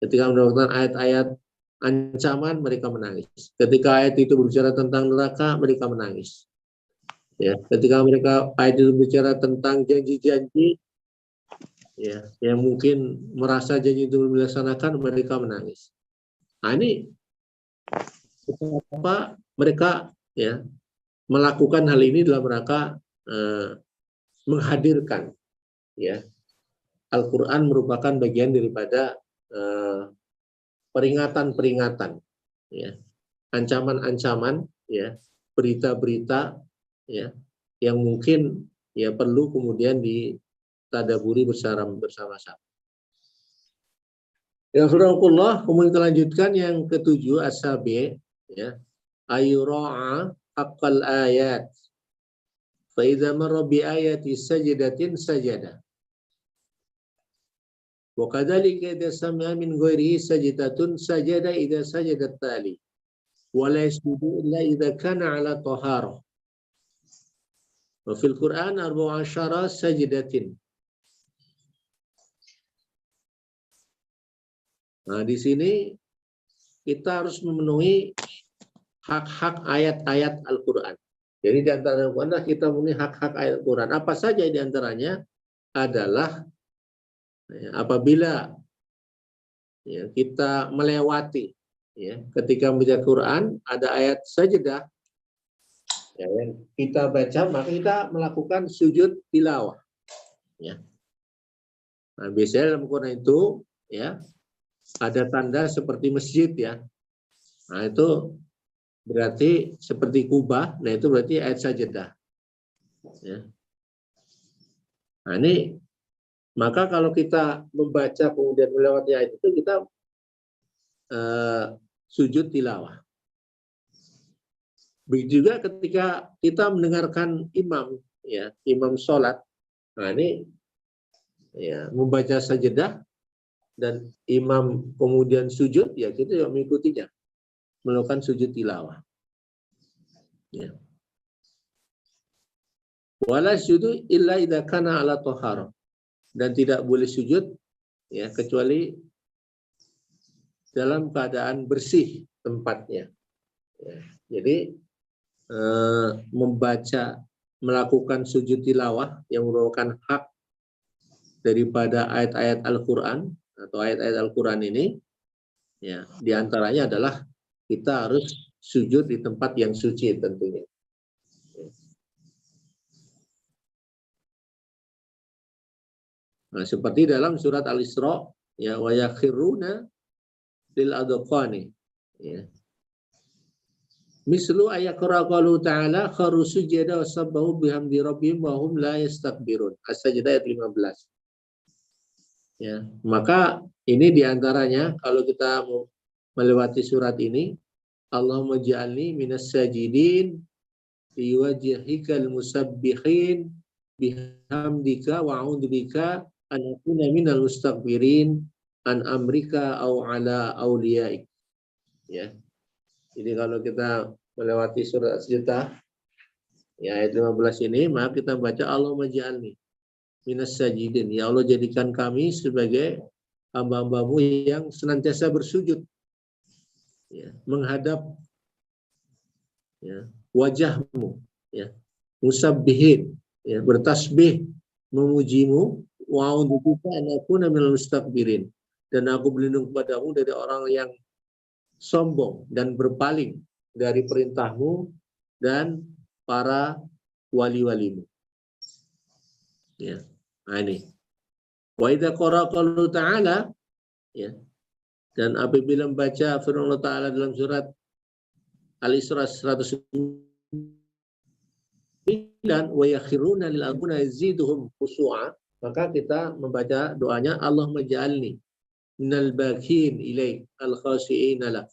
Ketika mendapatkan ayat-ayat ancaman, mereka menangis. Ketika ayat itu berbicara tentang neraka, mereka menangis. Ya, ketika mereka ayat itu berbicara tentang janji-janji, ya, yang mungkin merasa janji itu belum dilaksanakan, mereka menangis. Nah ini apa mereka, ya, melakukan hal ini dalam rangka menghadirkan, ya, Al-Quran merupakan bagian daripada peringatan-peringatan, ya, ancaman-ancaman, ya, berita-berita, ya, yang mungkin, ya, perlu kemudian ditadaburi bersama-sama. Ya, Alhamdulillah, kemudian kita lanjutkan yang ketujuh, as-sabi, ya. Ayura'a haqqal ayat. Fa idza marra bi ayati sajdatin sajada. Wa kadzalika idza sami'a min ghairihi sajdatun sajada idza sajadat tali. Wa la yasjudu illa idza kana ala taharah. Wa fil Qur'an 14 sajdatin. Nah, di sini kita harus memenuhi hak-hak ayat-ayat Al-Quran. Jadi di antara Al-Quran kita memenuhi hak-hak ayat Al-Quran. Apa saja di antaranya adalah ya, apabila ya, kita melewati ya, ketika membaca Quran ada ayat sajdah ya, yang kita baca, maka kita melakukan sujud tilawah. Ya. Nah, biasanya dalam Quran itu ya ada tanda seperti masjid ya. Nah, itu berarti seperti kubah, nah itu berarti ayat sajdah. Ya. Nah, ini maka kalau kita membaca kemudian melewati ayat itu kita sujud tilawah. Begitu juga ketika kita mendengarkan imam, ya imam sholat, nah ini ya membaca sajdah dan imam kemudian sujud, ya kita juga mengikutinya, melakukan sujud tilawah. Ya. Wala sujudu illa idza kana ala taharah, dan tidak boleh sujud ya kecuali dalam keadaan bersih tempatnya. Ya. Jadi membaca, melakukan sujud tilawah yang merupakan hak daripada ayat-ayat Al-Quran atau ayat-ayat Al-Quran ini, ya diantaranya adalah kita harus sujud di tempat yang suci tentunya. Nah, seperti dalam surat Al-Isra, ya wa yakhiruna lil adqani, ya. Mislu ayaqra qalu ta'ala kharu sujada wa sabbahu bihamdi rabbihim wa hum la yastakbirun. As-Sajdah ayat 15. Ya, maka ini diantaranya kalau kita melewati surat ini, Allahumma ja'alni minas sajidin fi wajhikal musabbihin bihamdika wa a'udzubika an akuna minal mustakbirin an amrika au ala auliyaik. Ya. Jadi kalau kita melewati surat As-Sajdah ya ayat 15 ini, maka kita baca Allahumma ja'alni minas sajidin, ya Allah jadikan kami sebagai hamba-hambamu yang senantiasa bersujud ya, menghadap ya, wajahmu ya, musabbihin ya, bertasbih memujimu, wa a'udzubika an akuna minal mustakbirin, dan aku berlindung kepadamu dari orang yang sombong dan berpaling dari perintahmu dan para wali-walimu. Ya. Nah ini. Wa idza qara qaulu ta'ala, ya. Dan apabila membaca firman Allah Ta'ala dalam surat Al-Isra 109, wa yakhiruna lil aguna yaziduhum khushu'a, maka kita membaca doanya Allahumma ja'alni minal bakin ilaik al-khashi'ina lak.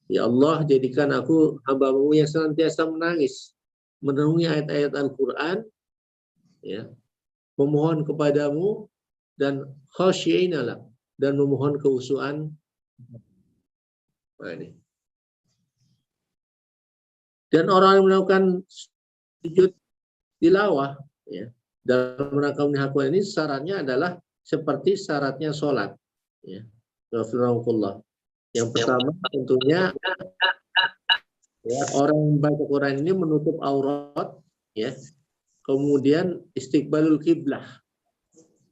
Ya Allah, jadikan aku hamba-Mu yang senantiasa menangis, merenungi ayat-ayat Al-Quran, ya, memohon kepadamu dan khashi'ina lak, dan memohon kehusuan. Nah, ini. Dan orang yang melakukan sujud tilawah ya, dalam rangka menyahkan ini syaratnya adalah seperti syaratnya sholat. Ya. Yang pertama tentunya ya, orang yang membaca Quran ini menutup aurat, ya. Kemudian istiqbalul kiblah,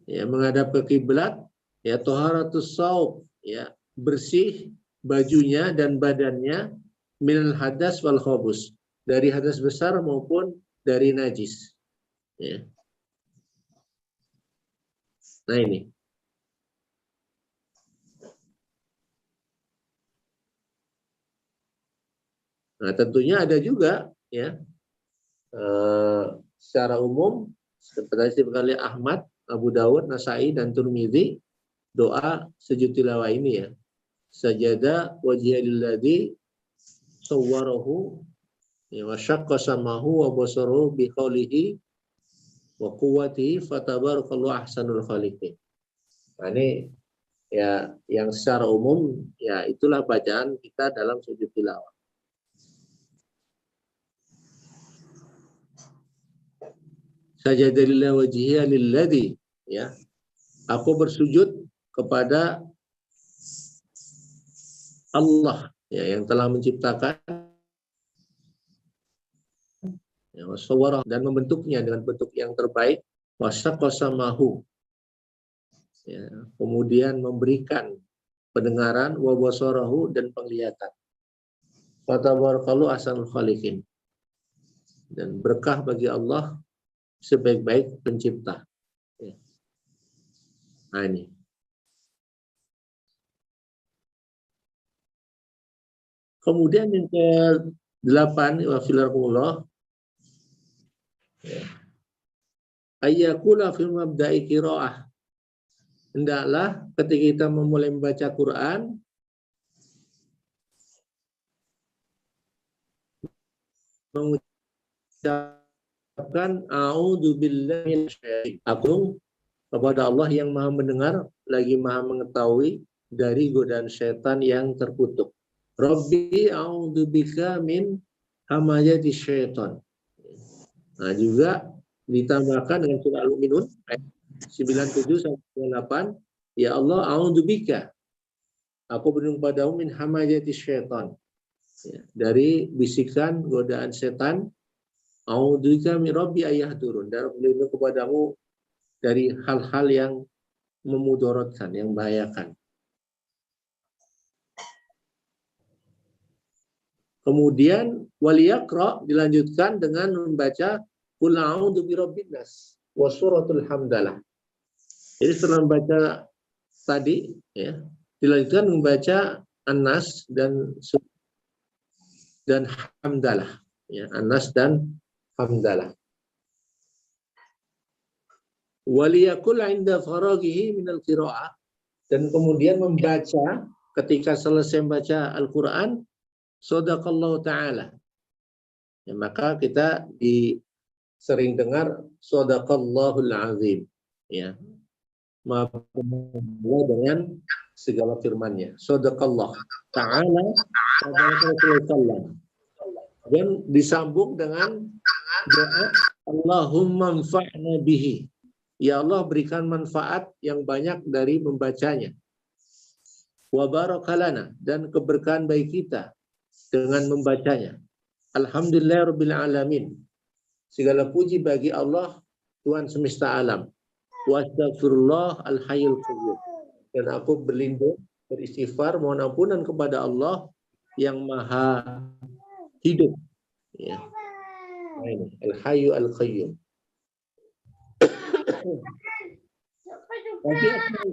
ya, menghadap ke kiblat, ya, taharatus shaub, ya, bersih bajunya dan badannya minal hadas wal khobus, dari hadas besar maupun dari najis. Ya. Nah ini. Nah tentunya ada juga ya secara umum seperti sekali Ahmad, Abu Dawud, Nasai dan Tirmidzi doa sujud tilawah ini ya. Sajada wajhilladzi sawwarahu wa syaqqa samahu wa basarahu bi qawlihi wa quwwatihi fatabarakallahu ahsanul khaliqin. Nah, ini ya yang secara umum ya itulah bacaan kita dalam sujud tilawah. Sajada lillahi wajhiya lilladzi, ya. Aku bersujud kepada Allah ya yang telah menciptakan ya, dan membentuknya dengan bentuk yang terbaik, wasyaqasamahu ya, kemudian memberikan pendengaran, wabasarahu dan penglihatan. Fatabarakallahu ahsanul khaliqin. Dan berkah bagi Allah sebaik-baik pencipta. Ya. Nah ini. Kemudian yang ke-8 wa filarullah ayyakula fil mabda'i qiraah. Hendaklah ketika kita memulai membaca Quran mengucapkan a'udzubillahi minasyaitonir rajim. Kepada Allah yang Maha mendengar lagi Maha mengetahui dari godaan setan yang terkutuk. Rabbi a'udzubika min hamazati syaitan. Nah, juga ditambahkan dengan surah Al-Mu'minun ayat 97 sampai 8, ya Allah a'udzubika. Aku berlindung padamu min hamazati syaitan. Ya, dari bisikan godaan setan. A'udzubika min rabbi ayahdurun. Dan berlindung kepadamu dari hal-hal yang memudaratkan, yang membahayakan. Kemudian waliyaqra dilanjutkan dengan membaca qul a'udzu birabbin nas wa suratul hamdalah. Jadi setelah membaca tadi ya, dilanjutkan membaca An-Nas dan hamdalah ya, An-Nas dan hamdalah. Waliyaqul 'inda faraghihi minal qiraa'ah, dan kemudian membaca ketika selesai membaca Al-Qur'an Shadaqallahu ta'ala. Ya, maka kita sering dengar Shadaqallahul azim. Ya. Maha dengan segala firman-Nya. Shadaqallah ta'ala dan disambung dengan doa Allahumma anfa'na bihi. Ya Allah berikan manfaat yang banyak dari membacanya. Wa barakalana, dan keberkahan bagi kita dengan membacanya. Alhamdulillahirabbil alamin. Segala puji bagi Allah Tuhan semesta alam. Wa astaghfirullah al-hayyul qayyum. Dan aku berlindung, beristighfar, mohon ampunan kepada Allah yang maha hidup. Ya. Al-hayyu al-qayyum. Tapi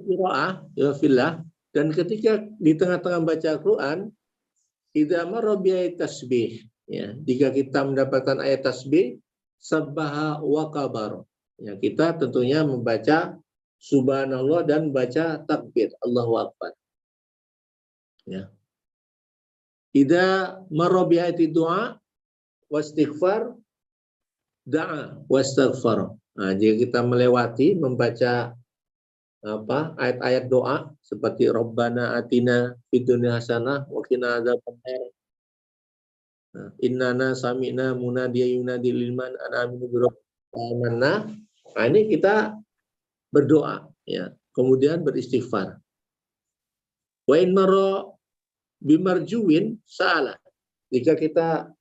qiraah ya fillah, dan ketika di tengah-tengah baca Al-Qur'an idza marra bi ayat tasbih, ya, jika kita mendapatkan ayat tasbih sabbaha wa kabar, ya, kita tentunya membaca subhanallah dan baca takbir Allahu akbar. Ya. Idza marra bi ayat du'a wastighfar da'a wastaghfar. Nah, jika kita melewati membaca ayat-ayat doa seperti Rabbana atina fid dunya hasanah wa qina adzabannar. Innana sami'na munadiyan yunadi lil iman an aminu bi rabbina. Nah, ini kita berdoa ya, kemudian beristighfar. Wa in marra bimarjuwin sa'ala. Jika kita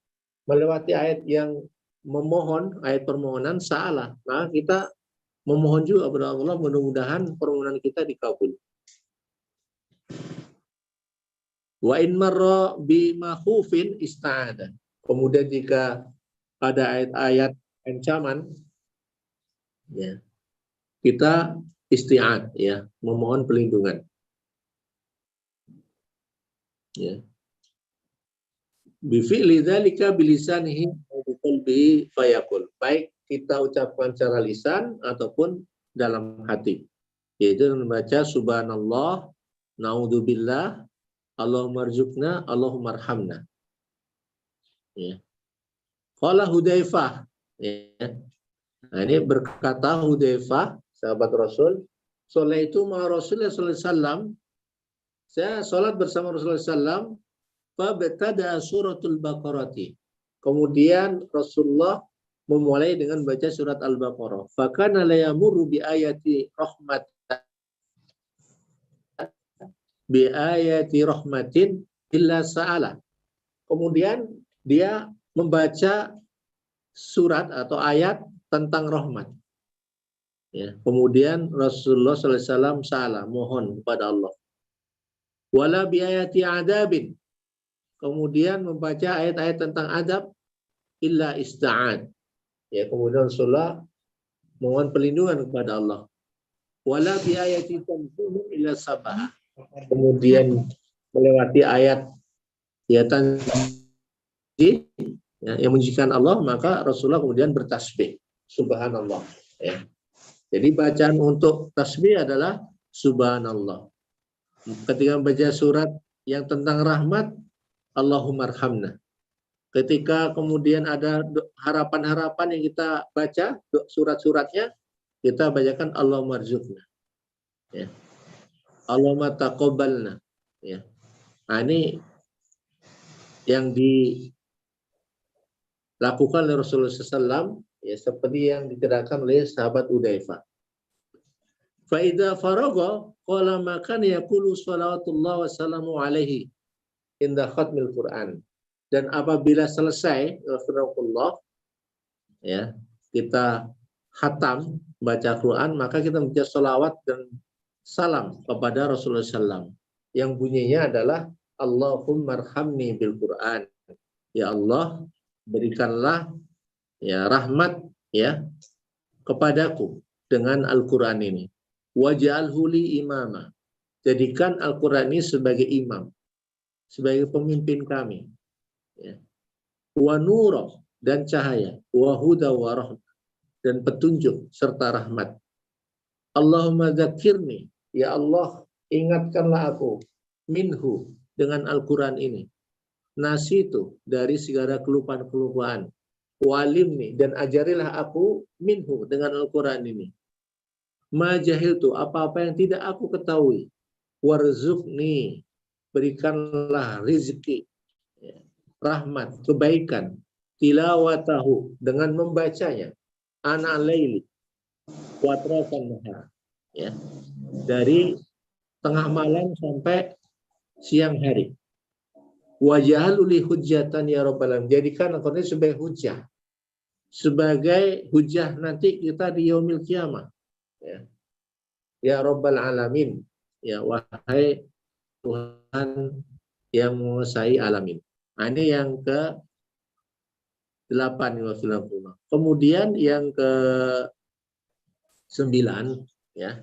melewati ayat yang memohon, ayat permohonan sa'ala, maka kita memohon juga kepada Allah, mudah-mudahan permohonan kita dikabul. Wa in marra bi makhufin ista'ada. Kemudian jika ada ayat-ayat ancaman, ya, kita isti'ad, ya, memohon perlindungan. Ya. Bi fi'li dzalika bilisanihi wa biqalbihi fayaqul. Baik kita ucapkan secara lisan ataupun dalam hati. yaitu membaca subhanallah, naudzubillah, Allahumma arzuqna, Allahumma arhamna. Ya. Qala Hudzaifah, ya. Nah, ini berkata Hudzaifah, sahabat Rasul, sholaitu ma Rasulullah sallallahu alaihi wasallam, saya sholat bersama Rasulullah sallallahu fabtada suratul Baqarati. Kemudian Rasulullah memulai dengan baca surat Al-Baqarah. Fakana la yamurru bi ayati rahmatin illa sa'ala. Kemudian dia membaca surat atau ayat tentang rahmat. Ya, kemudian Rasulullah SAW salah, mohon kepada Allah. Wala bi ayati adabin. Kemudian membaca ayat-ayat tentang adab illa ista'ad. Ya, kemudian Rasulullah mohon perlindungan kepada Allah. Wala bi ayati tanzih illa sabah. Kemudian melewati ayat ya tanzih ya, yang mensucikan Allah, maka Rasulullah kemudian bertasbih subhanallah ya. Jadi bacaan untuk tasbih adalah subhanallah. Ketika membaca surat yang tentang rahmat, Allahumma arhamna. Ketika kemudian ada harapan-harapan yang kita baca surat-suratnya, kita bacakan Allahumma arzuqna ya. Allahumma taqabbalna ya. Nah, ini yang dilakukan oleh Rasulullah SAW ya, seperti yang diterangkan oleh sahabat Hudzaifah. Fa idza faragha qala makan yaqulu shalawatullah wassalamu alaihi inda khatmil Quran. Dan apabila selesai Rasulullah ya, kita khatam baca Quran, maka kita membaca salawat dan salam kepada Rasulullah SAW yang bunyinya adalah Allahumma arhamni bil Quran. Ya Allah, berikanlah ya rahmat ya kepadaku dengan Al-Quran ini. Waj'alhu li imama. Jadikan Al-Quran ini sebagai imam, sebagai pemimpin kami. Ya. Wa nura, dan cahaya, wa huda wa rahmah, dan petunjuk serta rahmat. Allahumma dzakirni, ya Allah, ingatkanlah aku minhu, dengan Al-Quran ini. Nasitu, dari segala kelupaan-kelupaan. Walimni, dan ajarilah aku minhu, dengan Al-Quran ini. Ma jahiltu, apa-apa yang tidak aku ketahui. Warzuqni, berikanlah rizki, rahmat, kebaikan. Tilawatahu, dengan membacanya. Ana laili, watratan nahar. Ya, dari tengah malam sampai siang hari. Waj'aluli hujjatan ya rabbal alamin. Jadikan Al-Quran ini sebagai hujjah. Sebagai hujjah nanti kita di yaumil qiyamah. Ya. Ya rabbal alamin. Ya, wahai Tuhan yang menguasai alamin. Nah, ini yang ke-8. Kemudian yang ke-9 ya,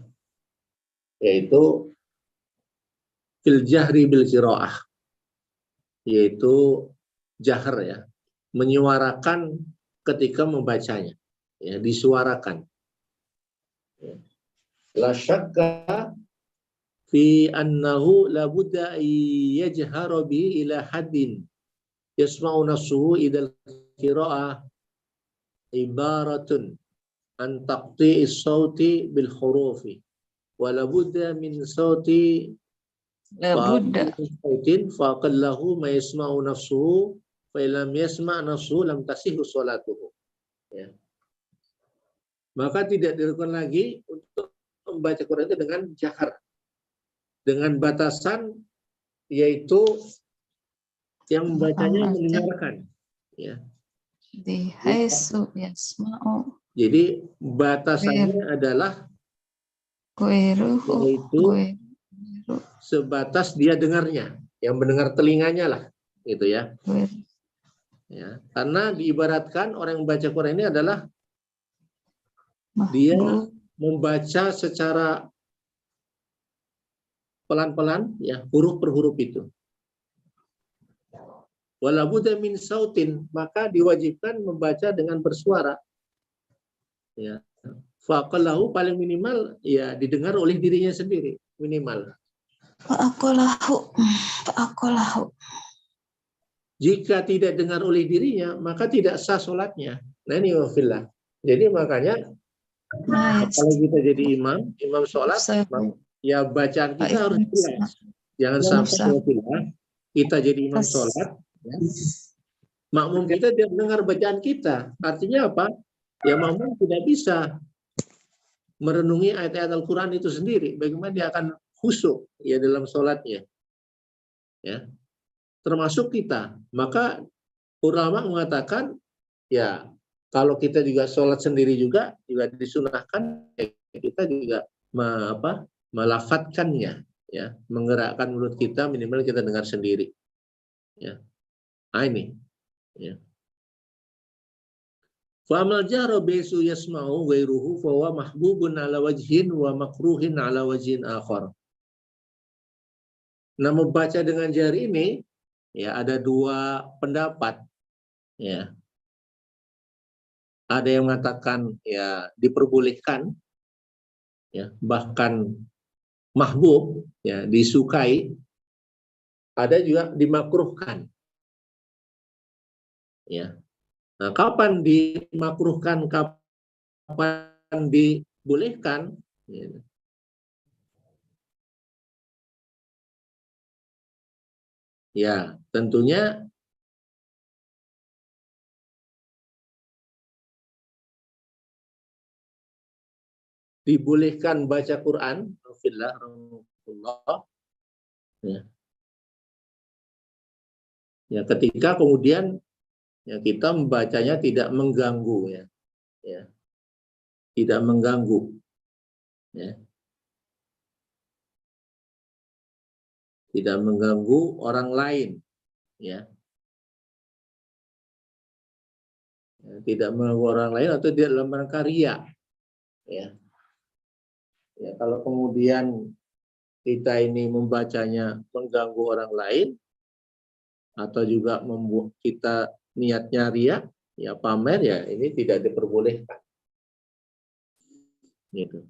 yaitu fil jahri bil qiraah, yaitu jahar ya, menyuarakan ketika membacanya ya, disuarakan ya. La syakka fi annahu la budda yajhara bi ila haddin yasma'u nafsuhu idal qiraah ibaratun an taqti'is sauti bil hurufi wa la budda min sauti sautin faqallahu ma yasma'u nafsuhu fa lam yasma' nafsuhu lam tasihhu sholatuhu ya. Maka tidak dilakukan lagi untuk membaca Quran itu dengan jahar, dengan batasan yaitu yang membacanya mendengarkan ya. Di haisu yasma'u. Jadi batasannya adalah yaitu sebatas dia dengarnya, yang mendengar telinganya lah, gitu ya. Ya, karena diibaratkan orang yang membaca Quran ini adalah dia membaca secara pelan-pelan, ya, huruf per huruf itu. Wala budda min sautin, maka diwajibkan membaca dengan bersuara. Ya. Faqalahu paling minimal ya didengar oleh dirinya sendiri minimal. Fa'aqalahu. Jika tidak dengar oleh dirinya maka tidak sah sholatnya. Nah ini wafillah. Jadi makanya kalau kita jadi imam sholat, ya bacaan kita harus jelas. Jangan sampai wafillah kita jadi imam sholat, ya, makmum kita tidak dengar bacaan kita. Artinya apa? Ya makmum tidak bisa merenungi ayat-ayat Al-Quran itu sendiri. Bagaimana dia akan khusyuk ya dalam sholatnya. Ya. Termasuk kita. Maka ulama mengatakan, ya kalau kita juga sholat sendiri juga disunahkan, ya, kita juga melafatkannya, ya, menggerakkan mulut kita minimal kita dengar sendiri. Ya. Nah ini. Ya. Fa'amal jahra bisu yasma'u ghairuhu fahuwa mahbubun ala wajhin wa makruhin ala wajhin akhar. Nah, membaca dengan jari ini ya ada dua pendapat, ya. Ada yang mengatakan ya diperbolehkan, ya, bahkan mahbub, ya, disukai. Ada juga dimakruhkan. Ya. Nah, kapan dimakruhkan, kapan dibolehkan? Ya, tentunya dibolehkan baca Quran, ya. Ya, ketika kemudian ya kita membacanya tidak mengganggu, ya, tidak mengganggu, ya, tidak mengganggu orang lain, ya, tidak mengganggu orang lain atau tidak dalam rangka riya, ya. Ya, kalau kemudian kita ini membacanya mengganggu orang lain atau juga membuat kita niatnya riya, ya pamer, ya ini tidak diperbolehkan. Gitu.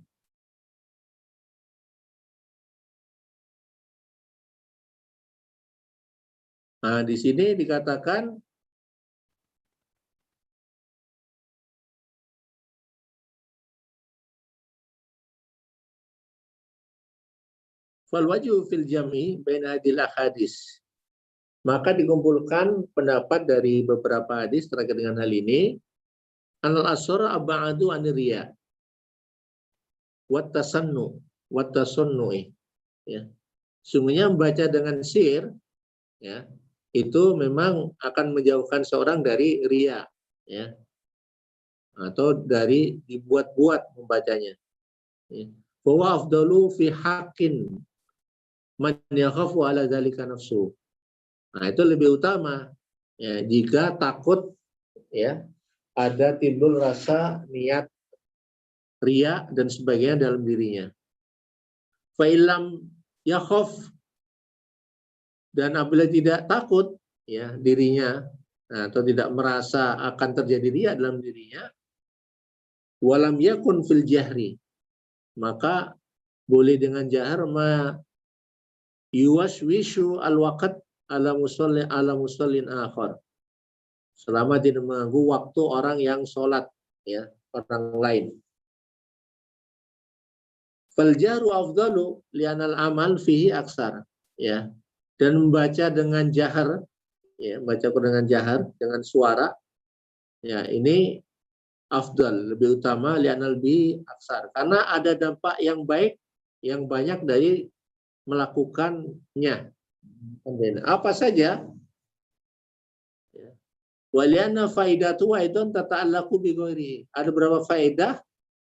Nah, di sini dikatakan fal wajhu fil jam'i baina hadil ahadits. Maka dikumpulkan pendapat dari beberapa hadis terkait dengan hal ini. Anal asra ab'adu aniriya wat tasannu wat tasunnu'i, ya. Sungguhnya membaca dengan sir, ya, itu memang akan menjauhkan seorang dari riya, ya, atau dari dibuat-buat membacanya. Wa afdalu fi haqqin man yakhafu ala dzalika nafsu. Nah, itu lebih utama, ya, jika takut, ya, ada timbul rasa niat riya dan sebagainya dalam dirinya. Fa illam yakhaf, dan apabila tidak takut, ya, dirinya, nah, atau tidak merasa akan terjadi riya dalam dirinya, walam yakun fil jahri, maka boleh dengan jahar ma yuwaswishu al-waqt ala musallin akhar, selama tidak mengganggu waktu orang yang sholat, ya, orang lain. Fal jahru afdalu li'anal amal fihi aksar, ya. Dan membaca dengan jahar, ya, baca dengan jahar, dengan suara, ya, ini afdal, lebih utama, li'anal bi aksar, karena ada dampak yang baik yang banyak dari melakukannya. Apa saja? Waliana faidatu aidon tata'allaqu bi ghairihi. Ada beberapa faedah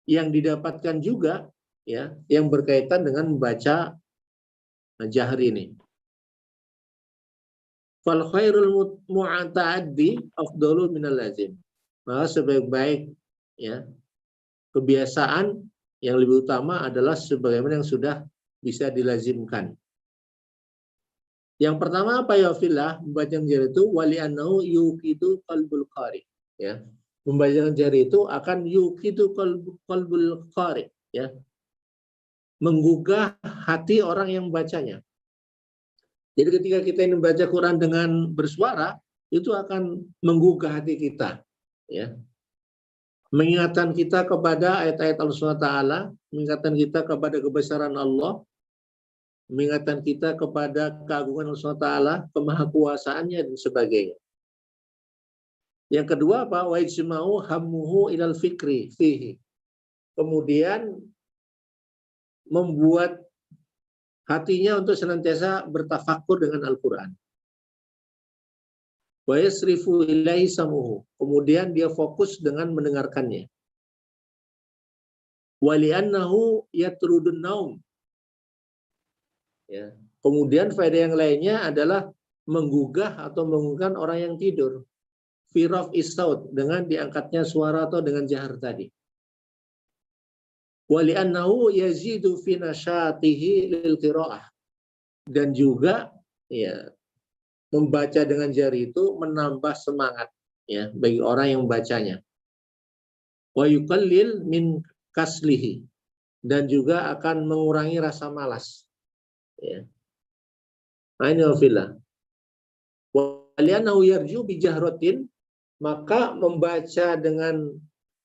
yang didapatkan juga, ya, yang berkaitan dengan membaca jahar ini. Fal khairul mu'ta'addi afdalu minal lazim. Maka sebaik-baik, ya, kebiasaan yang lebih utama adalah sebagaimana yang sudah bisa dilazimkan. Yang pertama apa ya fillah, membaca jahar itu wali annahu yuqidu qalbul qari, ya. membaca dengan jari itu akan yuqidu qalbul qari, ya, menggugah hati orang yang membacanya. Jadi ketika kita ini membaca Quran dengan bersuara, itu akan menggugah hati kita, ya, mengingatkan kita kepada ayat-ayat Allah SWT, mengingatkan kita kepada kebesaran Allah, mengingatkan kita kepada keagungan Allah SWT, kemahakuasaannya dan sebagainya. Yang kedua apa? Wa ijma'u hammuhu ilal fikri fihi. Kemudian membuat hatinya untuk senantiasa bertafakur dengan Al-Quran. Wa yasrifu ilaihi samuhu. Kemudian dia fokus dengan mendengarkannya. Wa li'annahu yatrudun naum. Ya. Kemudian faedah yang lainnya adalah menggugah atau menggugahkan orang yang tidur. Firaf isaut, dengan diangkatnya suara atau dengan jahar tadi. Wa li'annahu yazidu fi nasyatihi lil qiraah. Dan juga ya, membaca dengan jari itu menambah semangat, ya, bagi orang yang membacanya. Wa yuqallil min kaslihi, dan juga akan mengurangi rasa malas, ya. Nah, ini wafillah. Wa li'annahu yarju bi jahratin, maka membaca dengan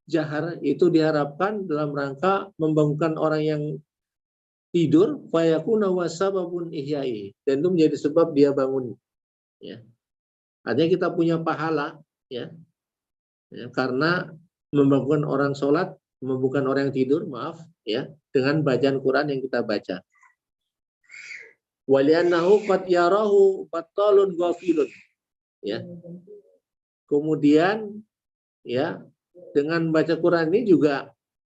jahar itu diharapkan dalam rangka membangunkan orang yang tidur, fayakuna wasababun ihya'i, dan itu menjadi sebab dia bangun, ya. Artinya kita punya pahala, ya, ya, karena membangunkan orang sholat, membangunkan orang yang tidur, maaf, ya, dengan bacaan Quran yang kita baca. Waliannahu qad yarahu battalun ghafilun, ya. Kemudian, ya, dengan baca Quran ini juga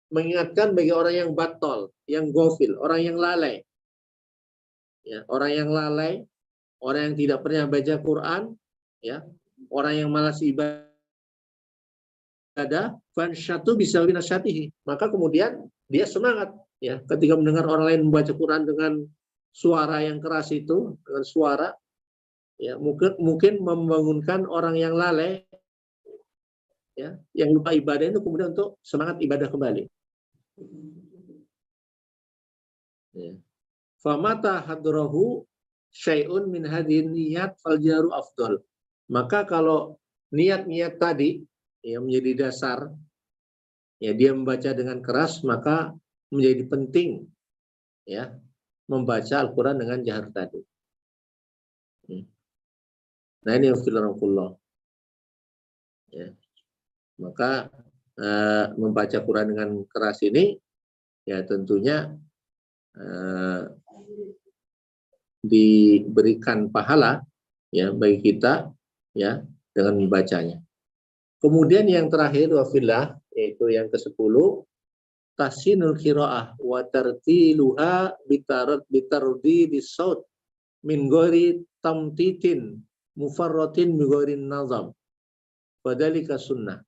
mengingatkan bagi orang yang batal, yang ghafil, orang yang lalai, ya, orang yang lalai, orang yang tidak pernah baca Quran, ya, orang yang malas ibadah, fansyatu bisawi nasyatihi, maka kemudian dia semangat, ya, ketika mendengar orang lain membaca Quran dengan suara yang keras itu, dengan suara, ya, mungkin membangunkan orang yang lalai, ya, yang lupa ibadah itu kemudian untuk semangat ibadah kembali. Ya. Famata hadrahu syai'un min hadhihi niyat fal jaru afdal. Maka kalau niat-niat tadi yang menjadi dasar, ya, dia membaca dengan keras, maka menjadi penting, ya, membaca Al-Quran dengan jahar tadi. Nah, ini filarakullah, ya. Maka membaca Quran dengan keras ini, ya, tentunya diberikan pahala, ya, bagi kita, ya, dengan membacanya. Kemudian yang terakhir wafillah, yaitu yang ke-10, tasinul qiraah wa tartiluha bitardi bisaut min ghairi tamtitin mufarratin bi ghairi nazam. Padalika sunnah,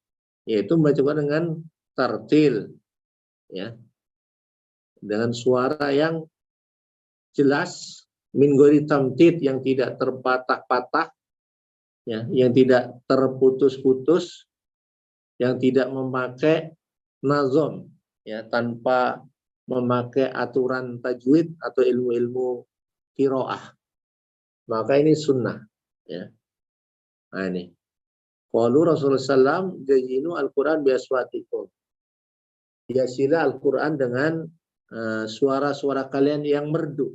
yaitu membaca dengan tartil, ya, dengan suara yang jelas, min ghairi tamtit, yang tidak terpatah-patah, ya, yang tidak terputus-putus, yang tidak memakai nazam, ya, tanpa memakai aturan tajwid atau ilmu-ilmu qiraah. Maka ini sunnah, ya. Nah, ini qalu Rasulullah SAW jazinu Al-Quran biaswatikum, hiasilah Al-Quran dengan suara-suara kalian yang merdu.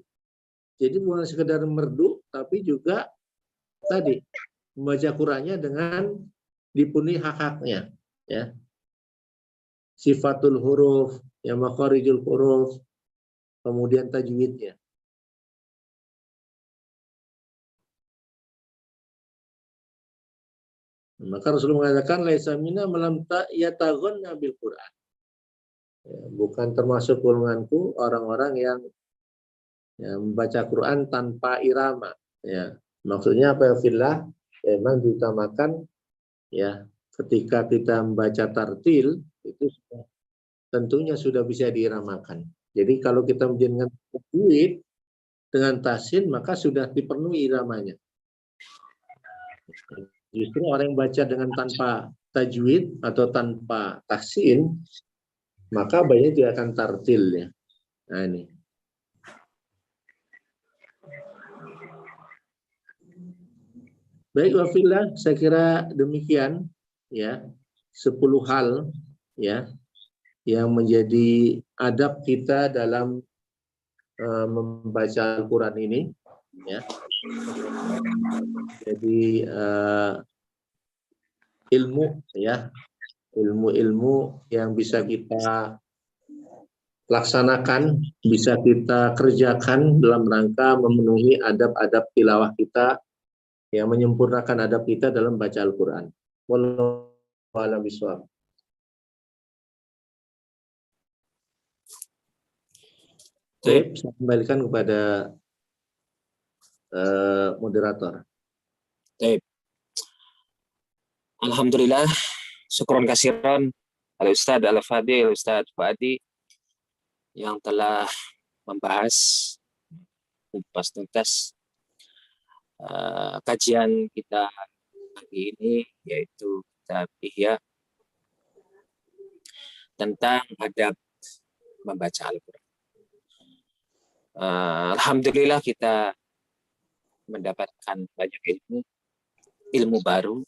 Jadi bukan sekedar merdu, tapi juga tadi membaca Qurannya dengan dipenuhi hak-haknya, ya, sifatul huruf, ya, makharijul huruf, kemudian tajwidnya. Maka Rasulullah mengatakan laisa minna malam yataghanna bil Quran. Ya, bukan termasuk golonganku orang-orang yang, ya, membaca Quran tanpa irama, ya. Maksudnya apa ya fillah? Ya, memang diutamakan, ya, ketika kita membaca tartil itu tentunya sudah bisa diiramakan. Jadi kalau kita menjadikan tajwid dengan tasin, maka sudah dipenuhi iramanya. Justru orang yang baca dengan tanpa tajwid atau tanpa tahsin, maka bayinya tidak akan tartil ya. Nah ini. Baik wafillah, saya kira demikian ya, 10 hal ya yang menjadi adab kita dalam membaca Al-Quran ini ya. Jadi ilmu ya, ilmu-ilmu yang bisa kita laksanakan, bisa kita kerjakan dalam rangka memenuhi adab-adab tilawah kita, yang menyempurnakan adab kita dalam baca Al-Quran. Wallahu a'lam bishawab. Baik, saya kembalikan kepada moderator. Baik. Alhamdulillah, syukron kasiran Al-Ustadz Al-Fadil, Ustadz Fuadi yang telah membahas tuntas kajian kita pagi ini, yaitu kitab Ihya tentang adab membaca Al-Quran. Alhamdulillah kita mendapatkan banyak ilmu baru,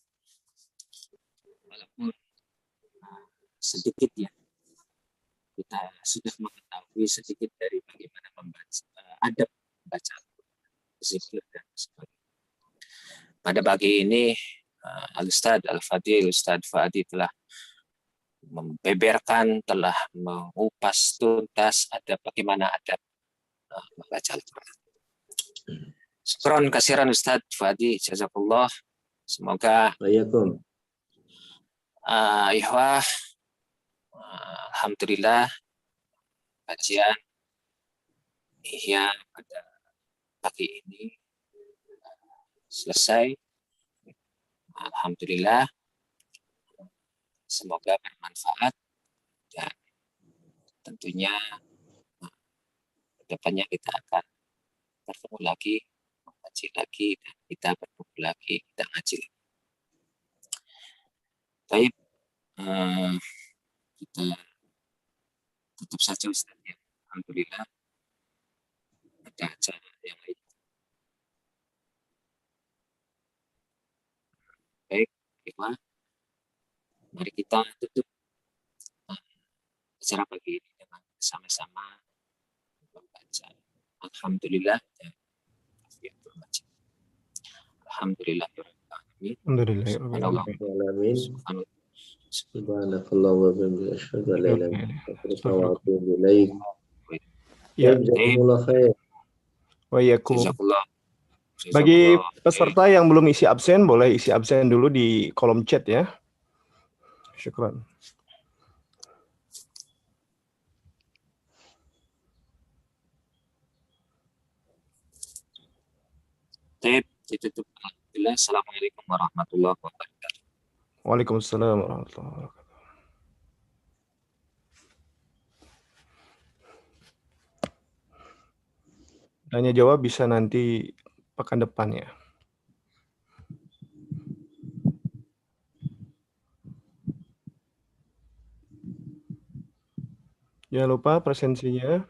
walaupun sedikit ya, kita sudah mengetahui sedikit dari bagaimana membaca adab membaca Al-Quran, zikir dan sebagainya. Pada pagi ini Al-Ustadz Al-Fadil, Ustadz Fuadi telah membeberkan, telah mengupas tuntas bagaimana adab membaca Al-Quran. Syukron kasiran Ustadz Fuadi, jazakallah. Semoga ihwah, alhamdulillah kajian Ihya pada pagi ini selesai. Alhamdulillah, semoga bermanfaat dan tentunya kedepannya kita akan bertemu lagi, mengaji lagi, dan kita bertemu lagi, kita ngaji lagi. Baik, kita tutup saja Ustaz ya. Alhamdulillah ada acara yang lain. Baik, Ikhwan, mari kita tutup acara pagi ini dengan sama-sama membaca Alhamdulillah dan Alhamdulillahirrahmanirrahim. Alhamdulillahirrahmanirrahim. Subhanakallah wa bihamdika asyhadu an la ilaha illa anta wa atubu ilaik. Ya, jazakumullah khair. Wa iyyakum. Bagi peserta yang belum isi absen, boleh isi absen dulu di kolom chat ya. Syukran. Ditutup. Alhamdulillah. Assalamualaikum warahmatullahi wabarakatuh. Waalaikumsalam warahmatullahi wabarakatuh. Tanya jawab bisa nanti pekan depan ya. Jangan lupa presensinya.